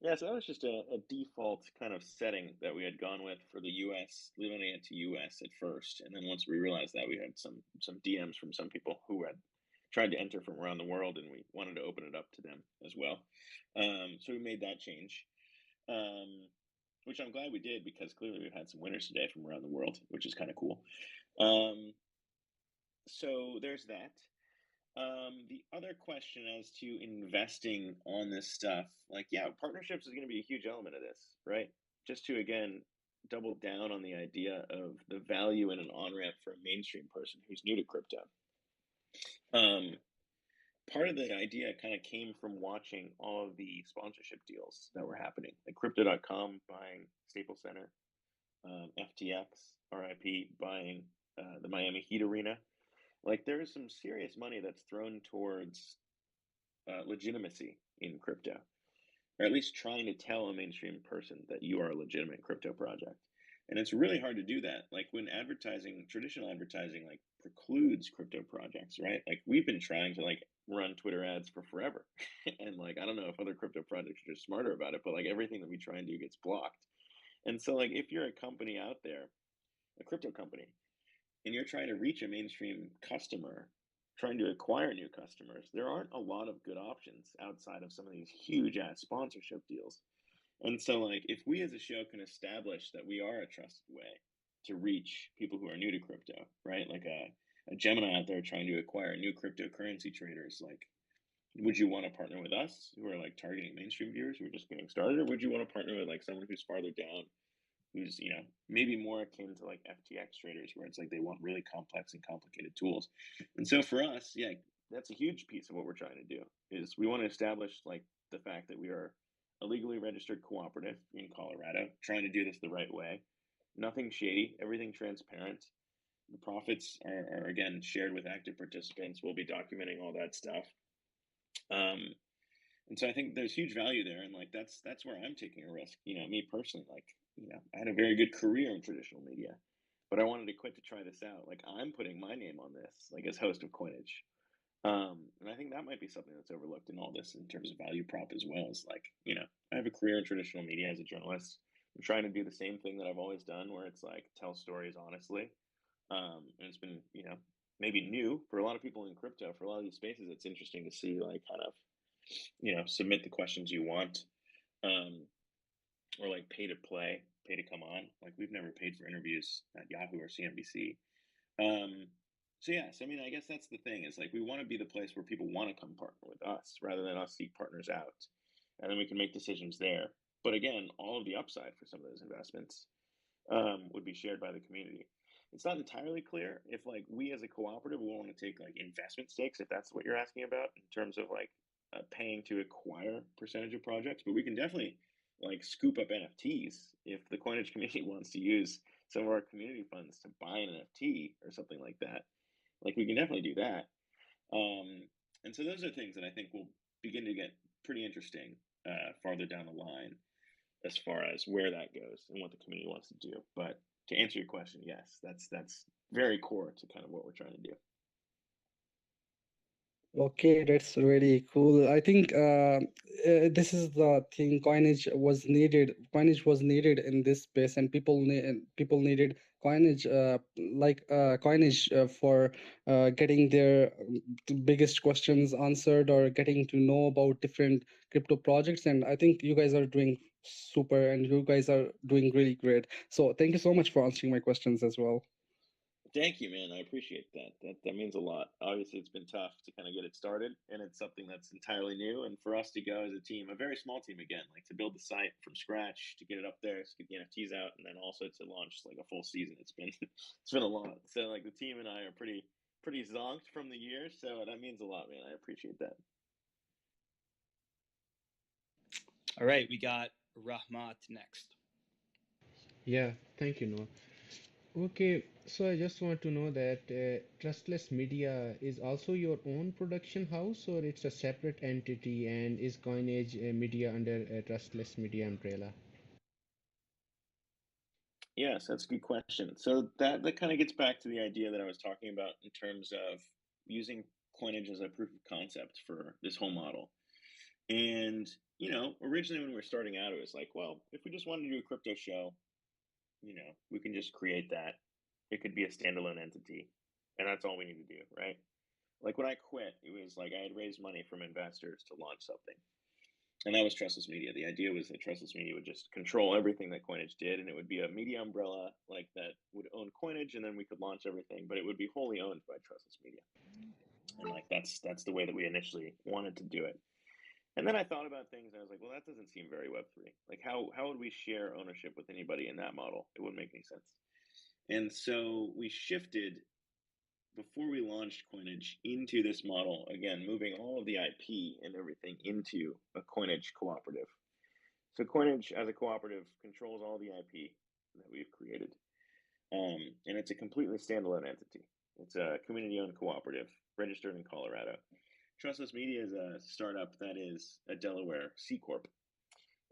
Speaker 2: Yeah, so that was just a default kind of setting that we had gone with for the US, limiting it to US at first. And then once we realized that, we had some DMs from some people who had tried to enter from around the world, and we wanted to open it up to them as well. So we made that change, which I'm glad we did, because clearly we've had some winners today from around the world, which is kind of cool. So there's that. The other question as to investing on this stuff, like, yeah, partnerships is going to be a huge element of this, right? Just to, again, double down on the idea of the value in an on-ramp for a mainstream person who's new to crypto. Part of the idea kind of came from watching all of the sponsorship deals that were happening, like Crypto.com buying Staples Center, FTX, RIP, buying the Miami Heat Arena. Like, there is some serious money that's thrown towards legitimacy in crypto, or at least trying to tell a mainstream person that you are a legitimate crypto project. And it's really hard to do that. Like, when advertising, traditional advertising, like, precludes crypto projects, right? Like, we've been trying to, like, run Twitter ads for forever. And, like, I don't know if other crypto projects are just smarter about it, but, like, everything that we try and do gets blocked. And so, like, if you're a company out there, a crypto company, and you're trying to reach a mainstream customer, trying to acquire new customers, there aren't a lot of good options outside of some of these huge ass sponsorship deals. And so, like, if we as a show can establish that we are a trusted way to reach people who are new to crypto, right? Like a Gemini out there trying to acquire new cryptocurrency traders, like, would you want to partner with us who are like targeting mainstream viewers who are just getting started, or would you want to partner with like someone who's farther down, who's, you know, maybe more akin to like FTX traders, where it's like they want really complex and complicated tools? And so for us, yeah, that's a huge piece of what we're trying to do, is we want to establish like the fact that we are a legally registered cooperative in Colorado, trying to do this the right way. Nothing shady, everything transparent. The profits are again shared with active participants. We'll be documenting all that stuff. And so I think there's huge value there, and like that's where I'm taking a risk. You know, me personally, like, you know, I had a very good career in traditional media, but I wanted to quit to try this out. Like, I'm putting my name on this, like, as host of Coinage. And I think that might be something that's overlooked in all this in terms of value prop as well. Is like, you know, I have a career in traditional media as a journalist. I'm trying to do the same thing that I've always done, where it's like tell stories honestly. And it's been, you know, maybe new for a lot of people in crypto. For a lot of these spaces, it's interesting to see, like, kind of, you know, submit the questions you want, um, or like pay to play, pay to come on. Like, we've never paid for interviews at Yahoo or CNBC. So yeah, so I mean, I guess that's the thing, is like we want to be the place where people want to come partner with us rather than us seek partners out, and then we can make decisions there. But again, all of the upside for some of those investments would be shared by the community. It's not entirely clear if like we as a cooperative will want to take like investment stakes, if that's what you're asking about, in terms of like paying to acquire percentage of projects, but we can definitely like scoop up NFTs if the Coinage community wants to use some of our community funds to buy an NFT or something like that. Like, we can definitely do that. And so those are things that I think will begin to get pretty interesting farther down the line, as far as where that goes and what the community wants to do. But to answer your question, yes, that's very core to kind of what we're trying to do.
Speaker 4: Okay, that's really cool. I think this is the thing. Coinage was needed in this space, and people needed coinage, coinage for getting their biggest questions answered, or getting to know about different crypto projects. And I think you guys are doing super, and you guys are doing really great. So thank you so much for answering my questions as well.
Speaker 2: Thank you, man. I appreciate that. That means a lot. Obviously, it's been tough to kind of get it started, and it's something that's entirely new. And for us to go as a team, a very small team again, like to build the site from scratch, to get it up there, to get the NFTs out, and then also to launch like a full season. It's been it's been a lot. So like the team and I are pretty zonked from the year, so that means a lot, man. I appreciate that.
Speaker 1: All right, we got Rahmat next.
Speaker 5: Yeah, thank you, Noah. Okay, so I just want to know that Trustless Media is also your own production house, or it's a separate entity, and is Coinage Media under a Trustless Media umbrella?
Speaker 2: Yes, that's a good question. So that kind of gets back to the idea that I was talking about in terms of using Coinage as a proof of concept for this whole model. And, originally when we were starting out, it was like, well, if we just wanted to do a crypto show, we can just create that. It could be a standalone entity, and that's all we need to do, right? Like when I quit, it was like I had raised money from investors to launch something. And that was Trustless Media. The idea was that Trustless Media would just control everything that Coinage did, and it would be a media umbrella like that would own Coinage, and then we could launch everything, but it would be wholly owned by Trustless Media. And like that's the way that we initially wanted to do it. And then I thought about things, and I was like, well, that doesn't seem very Web3. Like, how would we share ownership with anybody in that model? It wouldn't make any sense. And so we shifted before we launched Coinage into this model, again, moving all of the IP and everything into a Coinage cooperative. So Coinage as a cooperative controls all the IP that we've created. And it's a completely standalone entity. It's a community-owned cooperative registered in Colorado. Trustless Media is a startup that is a Delaware C Corp.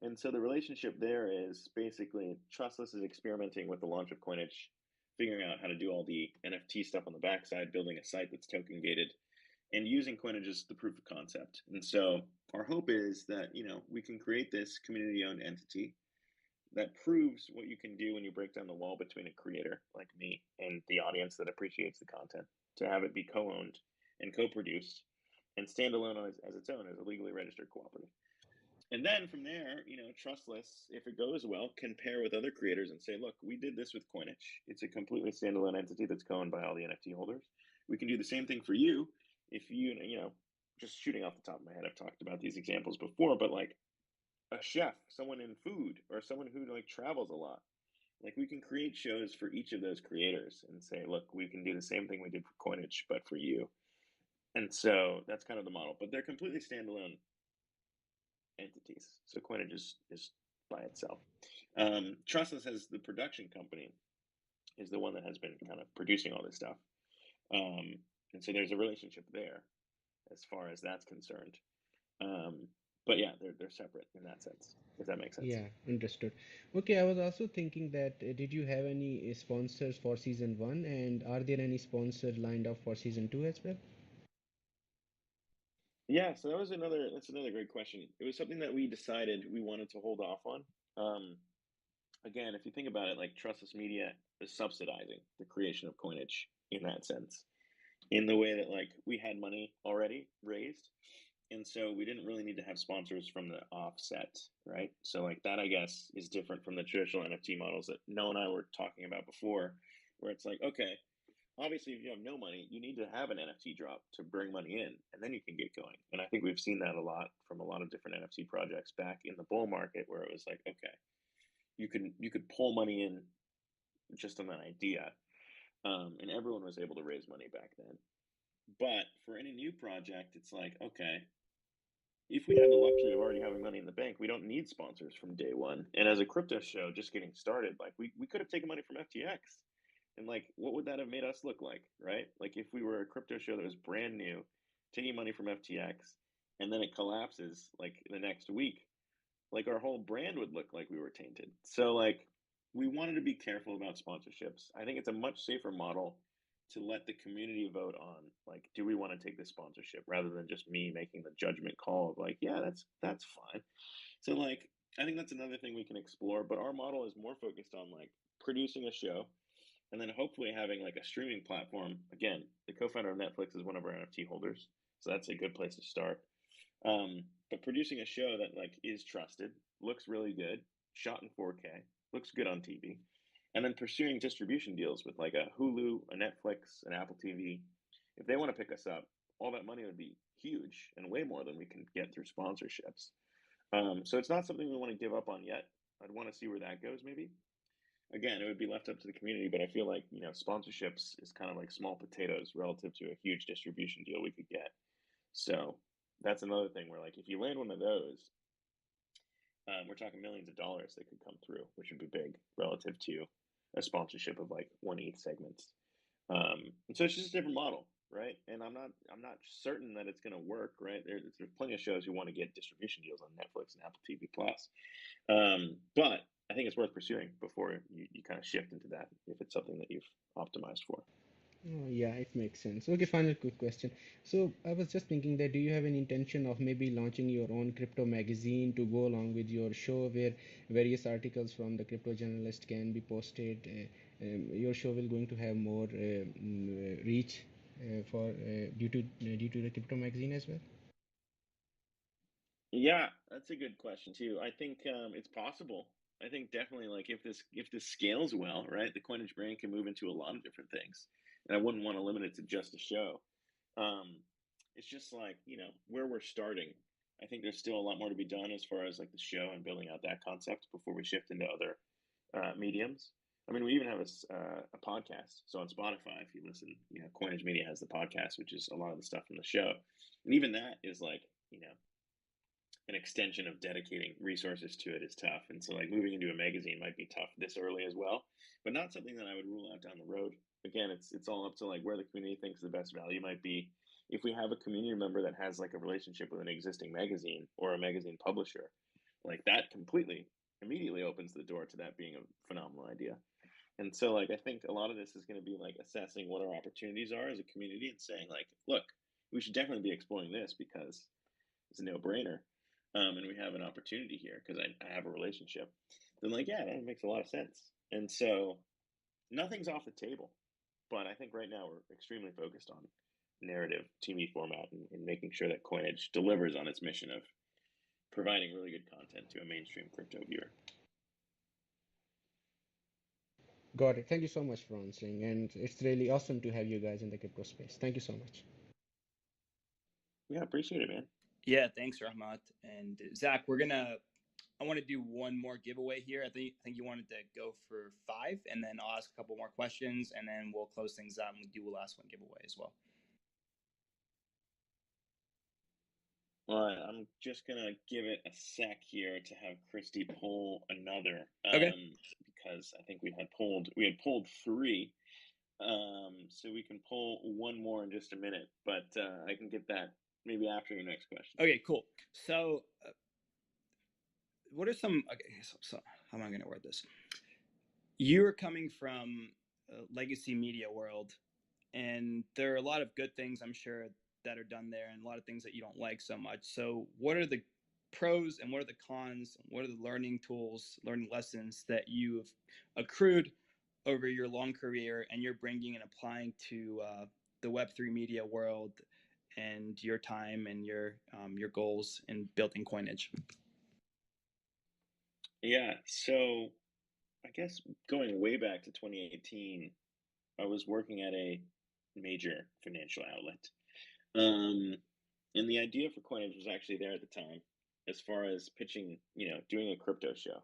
Speaker 2: And so the relationship there is basically Trustless is experimenting with the launch of Coinage, figuring out how to do all the NFT stuff on the backside, building a site that's token gated, and using Coinage as the proof of concept. And so our hope is that, we can create this community owned entity that proves what you can do when you break down the wall between a creator like me and the audience that appreciates the content, to have it be co owned and co produced and stand alone as its own, as a legally registered cooperative. And then from there, Trustless, if it goes well, can pair with other creators and say, look, we did this with Coinage. It's a completely standalone entity that's co-owned by all the NFT holders. We can do the same thing for you if just shooting off the top of my head, I've talked about these examples before, but like a chef, someone in food, or someone who like travels a lot. Like we can create shows for each of those creators and say, look, we can do the same thing we did for Coinage, but for you. And so that's kind of the model, but they're completely standalone entities. So Coinage is by itself. Trustless as the production company is the one that has been kind of producing all this stuff. And so there's a relationship there as far as that's concerned. But yeah, they're separate in that sense, if that makes sense.
Speaker 5: Yeah, understood. Okay, I was also thinking that did you have any sponsors for season one, and are there any sponsors lined up for season two as well?
Speaker 2: Yeah, so that's another great question. It was something that we decided we wanted to hold off on. Again, if you think about it, like Trustless Media is subsidizing the creation of Coinage in that sense, in the way that like we had money already raised, and so we didn't really need to have sponsors from the offset, right? So like that, I guess, is different from the traditional NFT models that Noah and I were talking about before, where it's like, okay, obviously if you have no money, you need to have an NFT drop to bring money in, and then you can get going. And I think we've seen that a lot from a lot of different NFT projects back in the bull market, where it was like, okay, you could pull money in just on that idea, and everyone was able to raise money back then. But for any new project, it's like, okay, if we had the luxury of already having money in the bank, we don't need sponsors from day one. And as a crypto show just getting started, like we could have taken money from FTX. And like, what would that have made us look like, right? Like if we were a crypto show that was brand new, taking money from FTX, and then it collapses like the next week, like our whole brand would look like we were tainted. So like we wanted to be careful about sponsorships. I think it's a much safer model to let the community vote on, like, do we want to take this sponsorship, rather than just me making the judgment call of like, yeah, that's fine. So like I think that's another thing we can explore, but our model is more focused on like producing a show and then hopefully having like a streaming platform. Again, the co-founder of Netflix is one of our NFT holders, so that's a good place to start. But producing a show that like is trusted, looks really good, shot in 4K, looks good on TV, and then pursuing distribution deals with like a Hulu, a Netflix, an Apple TV. If they want to pick us up, all that money would be huge and way more than we can get through sponsorships. So it's not something we want to give up on yet. I'd want to see where that goes, maybe. Again, it would be left up to the community, but I feel like, sponsorships is kind of like small potatoes relative to a huge distribution deal we could get. So that's another thing where, like, if you land one of those, we're talking millions of dollars that could come through, which would be big relative to a sponsorship of like 1 ETH segments. And so it's just a different model, right? And I'm not certain that it's going to work, right? There's plenty of shows who want to get distribution deals on Netflix and Apple TV Plus, but I think it's worth pursuing before you kind of shift into that if it's something that you've optimized for.
Speaker 5: Oh, yeah, it makes sense. Okay, final quick question. So I was just thinking that do you have any intention of maybe launching your own crypto magazine to go along with your show where various articles from the crypto journalist can be posted? Your show will going to have more reach for due to the crypto magazine as well?
Speaker 2: Yeah, that's a good question too. I think it's possible. I think definitely like if this scales well, right, the Coinage brand can move into a lot of different things, and I wouldn't want to limit it to just a show. Um, it's just like where we're starting. I think there's still a lot more to be done as far as like the show and building out that concept before we shift into other mediums. I mean, we even have a podcast. So on Spotify, if you listen, Coinage Media has the podcast, which is a lot of the stuff from the show, and even that is like an extension of dedicating resources to it is tough. And so like moving into a magazine might be tough this early as well, but not something that I would rule out down the road. Again, it's all up to like where the community thinks the best value might be. If we have a community member that has like a relationship with an existing magazine or a magazine publisher, like that completely immediately opens the door to that being a phenomenal idea. And so like I think a lot of this is going to be like assessing what our opportunities are as a community and saying like, look, we should definitely be exploring this because it's a no-brainer, and we have an opportunity here because I have a relationship, then like, yeah, that makes a lot of sense. And so nothing's off the table, but I think right now we're extremely focused on narrative TV format and making sure that Coinage delivers on its mission of providing really good content to a mainstream crypto viewer.
Speaker 5: Got it. Thank you so much for answering, and it's really awesome to have you guys in the crypto space. Thank you so much.
Speaker 2: Yeah, appreciate it, man.
Speaker 1: Yeah, thanks, Rahmat. And Zach, I want to do one more giveaway here. I think you wanted to go for 5, and then I'll ask a couple more questions, and then we'll close things out and we'll do a last one giveaway as well.
Speaker 2: All right, I'm just gonna give it a sec here to have Christy pull another,
Speaker 1: Okay.
Speaker 2: because I think we had pulled 3, so we can pull one more in just a minute, but I can get that maybe after your next question.
Speaker 1: Okay, cool. So, what are some? Okay, so how am I going to word this? You're coming from a legacy media world, and there are a lot of good things I'm sure that are done there, and a lot of things that you don't like so much. So, what are the pros and what are the cons? What are the learning tools, learning lessons that you've accrued over your long career, and you're bringing and applying to the Web3 media world and your time and your goals in building Coinage?
Speaker 2: Yeah, so I guess going way back to 2018, I was working at a major financial outlet. And the idea for Coinage was actually there at the time, as far as pitching, doing a crypto show.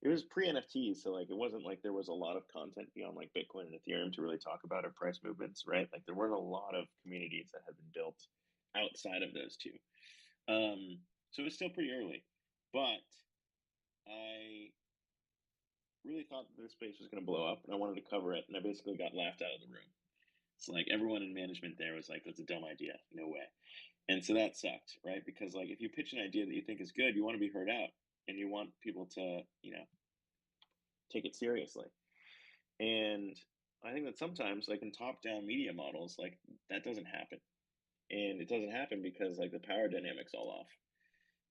Speaker 2: It was pre-NFTs, so like it wasn't like there was a lot of content beyond like Bitcoin and Ethereum to really talk about or price movements, right? Like there weren't a lot of communities that had been built outside of those two. So it was still pretty early, but I really thought that this space was going to blow up, and I wanted to cover it, and I basically got laughed out of the room. It's like everyone in management there was like, "That's a dumb idea, no way." And so that sucked, right? Because like if you pitch an idea that you think is good, you want to be heard out, and you want people to, take it seriously. And I think that sometimes, like in top-down media models, like that doesn't happen, and it doesn't happen because like the power dynamics all off.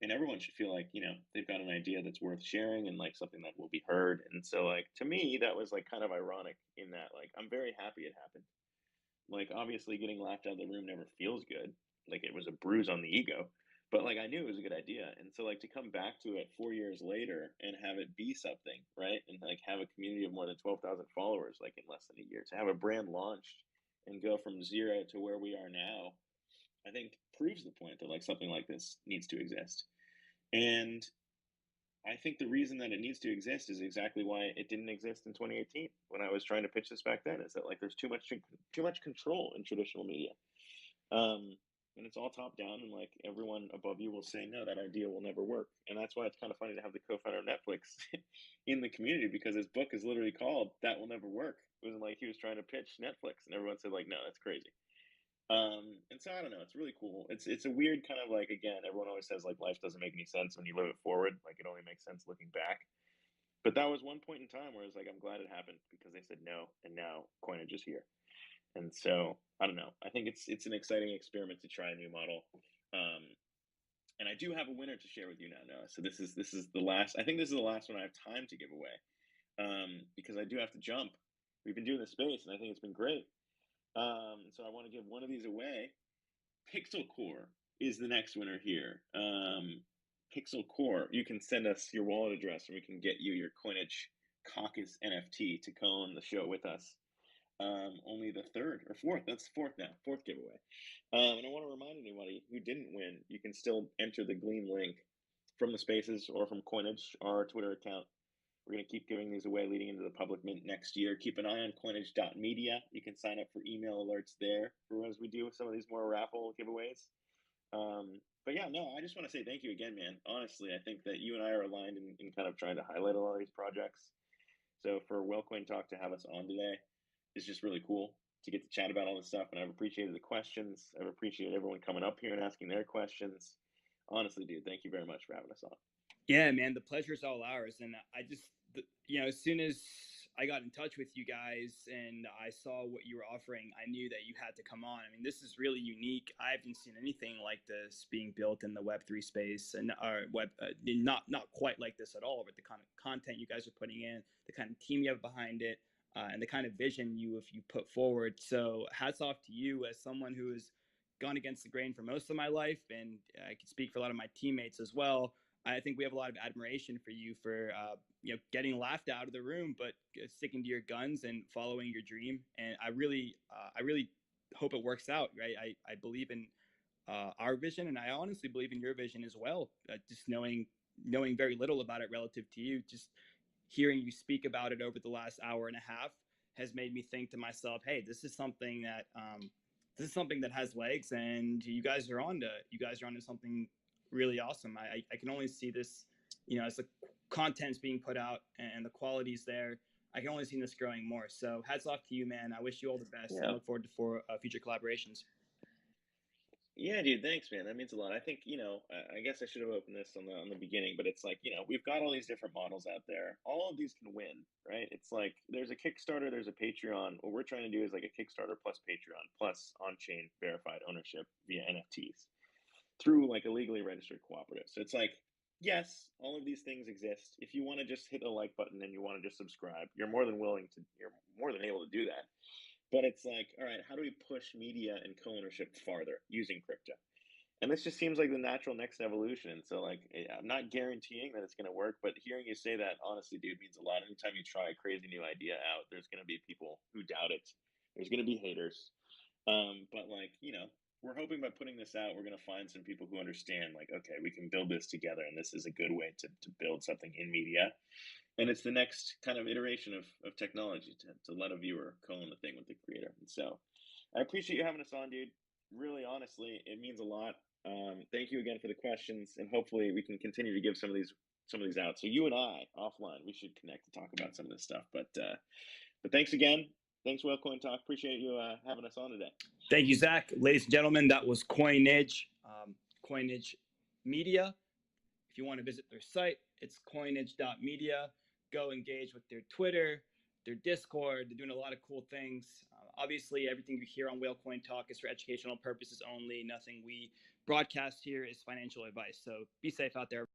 Speaker 2: And everyone should feel like they've got an idea that's worth sharing and like something that will be heard. And so like to me that was like kind of ironic in that like I'm very happy it happened. Like obviously getting laughed out of the room never feels good, like it was a bruise on the ego, but like I knew it was a good idea. And so like to come back to it 4 years later and have it be something, right, and like have a community of more than 12,000 followers like in less than a year, to have a brand launched and go from 0 to where we are now, I think proves the point that like something like this needs to exist. And I think the reason that it needs to exist is exactly why it didn't exist in 2018 when I was trying to pitch this back then. Is that like there's too much control in traditional media, and and it's all top down, and like everyone above you will say, no, that idea will never work. And that's why it's kind of funny to have the co-founder of Netflix in the community, because his book is literally called That Will Never Work. It wasn't like he was trying to pitch Netflix and everyone said like, no, that's crazy. And so I don't know, it's really cool. It's a weird kind of like, again, everyone always says like life doesn't make any sense when you live it forward, like it only makes sense looking back. But that was one point in time where it's like, I'm glad it happened because they said no, and now Coinage is here. And so I don't know. I think it's an exciting experiment to try a new model. And I do have a winner to share with you now, Noah. So this is the last. I think this is the last one I have time to give away, because I do have to jump. We've been doing this space, and I think it's been great. So I want to give one of these away. Pixel Core is the next winner here. Pixel Core, you can send us your wallet address, and we can get you your Coinage Caucus NFT to co-own the show with us. Only the third or fourth. That's fourth now. Fourth giveaway. And I want to remind anybody who didn't win, you can still enter the Gleam link from the Spaces or from Coinage, our Twitter account. We're going to keep giving these away leading into the public mint next year. Keep an eye on coinage.media. You can sign up for email alerts there for as we do some of these more raffle giveaways. But yeah, no, I just want to say thank you again, man. Honestly, I think that you and I are aligned in kind of trying to highlight a lot of these projects. So for WhaleCoin Talk to have us on today, it's just really cool to get to chat about all this stuff. And I've appreciated the questions. I've appreciated everyone coming up here and asking their questions. Honestly, dude, thank you very much for having us on.
Speaker 1: Yeah, man, the pleasure's all ours. And I just, as soon as I got in touch with you guys and I saw what you were offering, I knew that you had to come on. I mean, this is really unique. I haven't seen anything like this being built in the Web3 space, and not quite like this at all. But the kind of content you guys are putting in, the kind of team you have behind it, and the kind of vision you put forward. So hats off to you as someone who has gone against the grain for most of my life, and I can speak for a lot of my teammates as well. I think we have a lot of admiration for you for getting laughed out of the room, but sticking to your guns and following your dream. And I really hope it works out. Right? I believe in our vision, and I honestly believe in your vision as well. Just knowing very little about it relative to you, just hearing you speak about it over the last hour and a half has made me think to myself, hey, this is something that has legs, and you guys are onto something really awesome. I can only see this, as the content's being put out and the quality's there, I can only see this growing more. So hats off to you, man. I wish you all the best. Yeah. And look forward to future collaborations.
Speaker 2: Yeah, dude, thanks, man. That means a lot. I think, I guess I should have opened this on the beginning, but it's like, we've got all these different models out there. All of these can win, right? It's like there's a Kickstarter, there's a Patreon. What we're trying to do is like a Kickstarter plus Patreon plus on-chain verified ownership via NFTs through like a legally registered cooperative. So it's like, yes, all of these things exist. If you want to just hit the like button and you want to just subscribe, you're more than able to do that. But it's like, all right, how do we push media and co-ownership farther using crypto? And this just seems like the natural next evolution. So like, I'm not guaranteeing that it's going to work, but hearing you say that, honestly, dude, means a lot. Anytime you try a crazy new idea out, there's going to be people who doubt it. There's going to be haters. But like, we're hoping by putting this out, we're going to find some people who understand like, okay, we can build this together. And this is a good way to build something in media. And it's the next kind of iteration of technology to let a viewer co-own the thing with the creator. And so I appreciate you having us on, dude. Really, honestly, it means a lot. Thank you again for the questions, and hopefully we can continue to give some of these out. So you and I offline, we should connect to talk about some of this stuff. But thanks again. Thanks, WhaleCoin Talk. Appreciate you having us on today.
Speaker 1: Thank you, Zach. Ladies and gentlemen, that was Coinage, Coinage Media. If you want to visit their site, it's coinage.media. Go engage with their Twitter, their Discord. They're doing a lot of cool things. Obviously, everything you hear on WhaleCoin Talk is for educational purposes only. Nothing we broadcast here is financial advice. So be safe out there.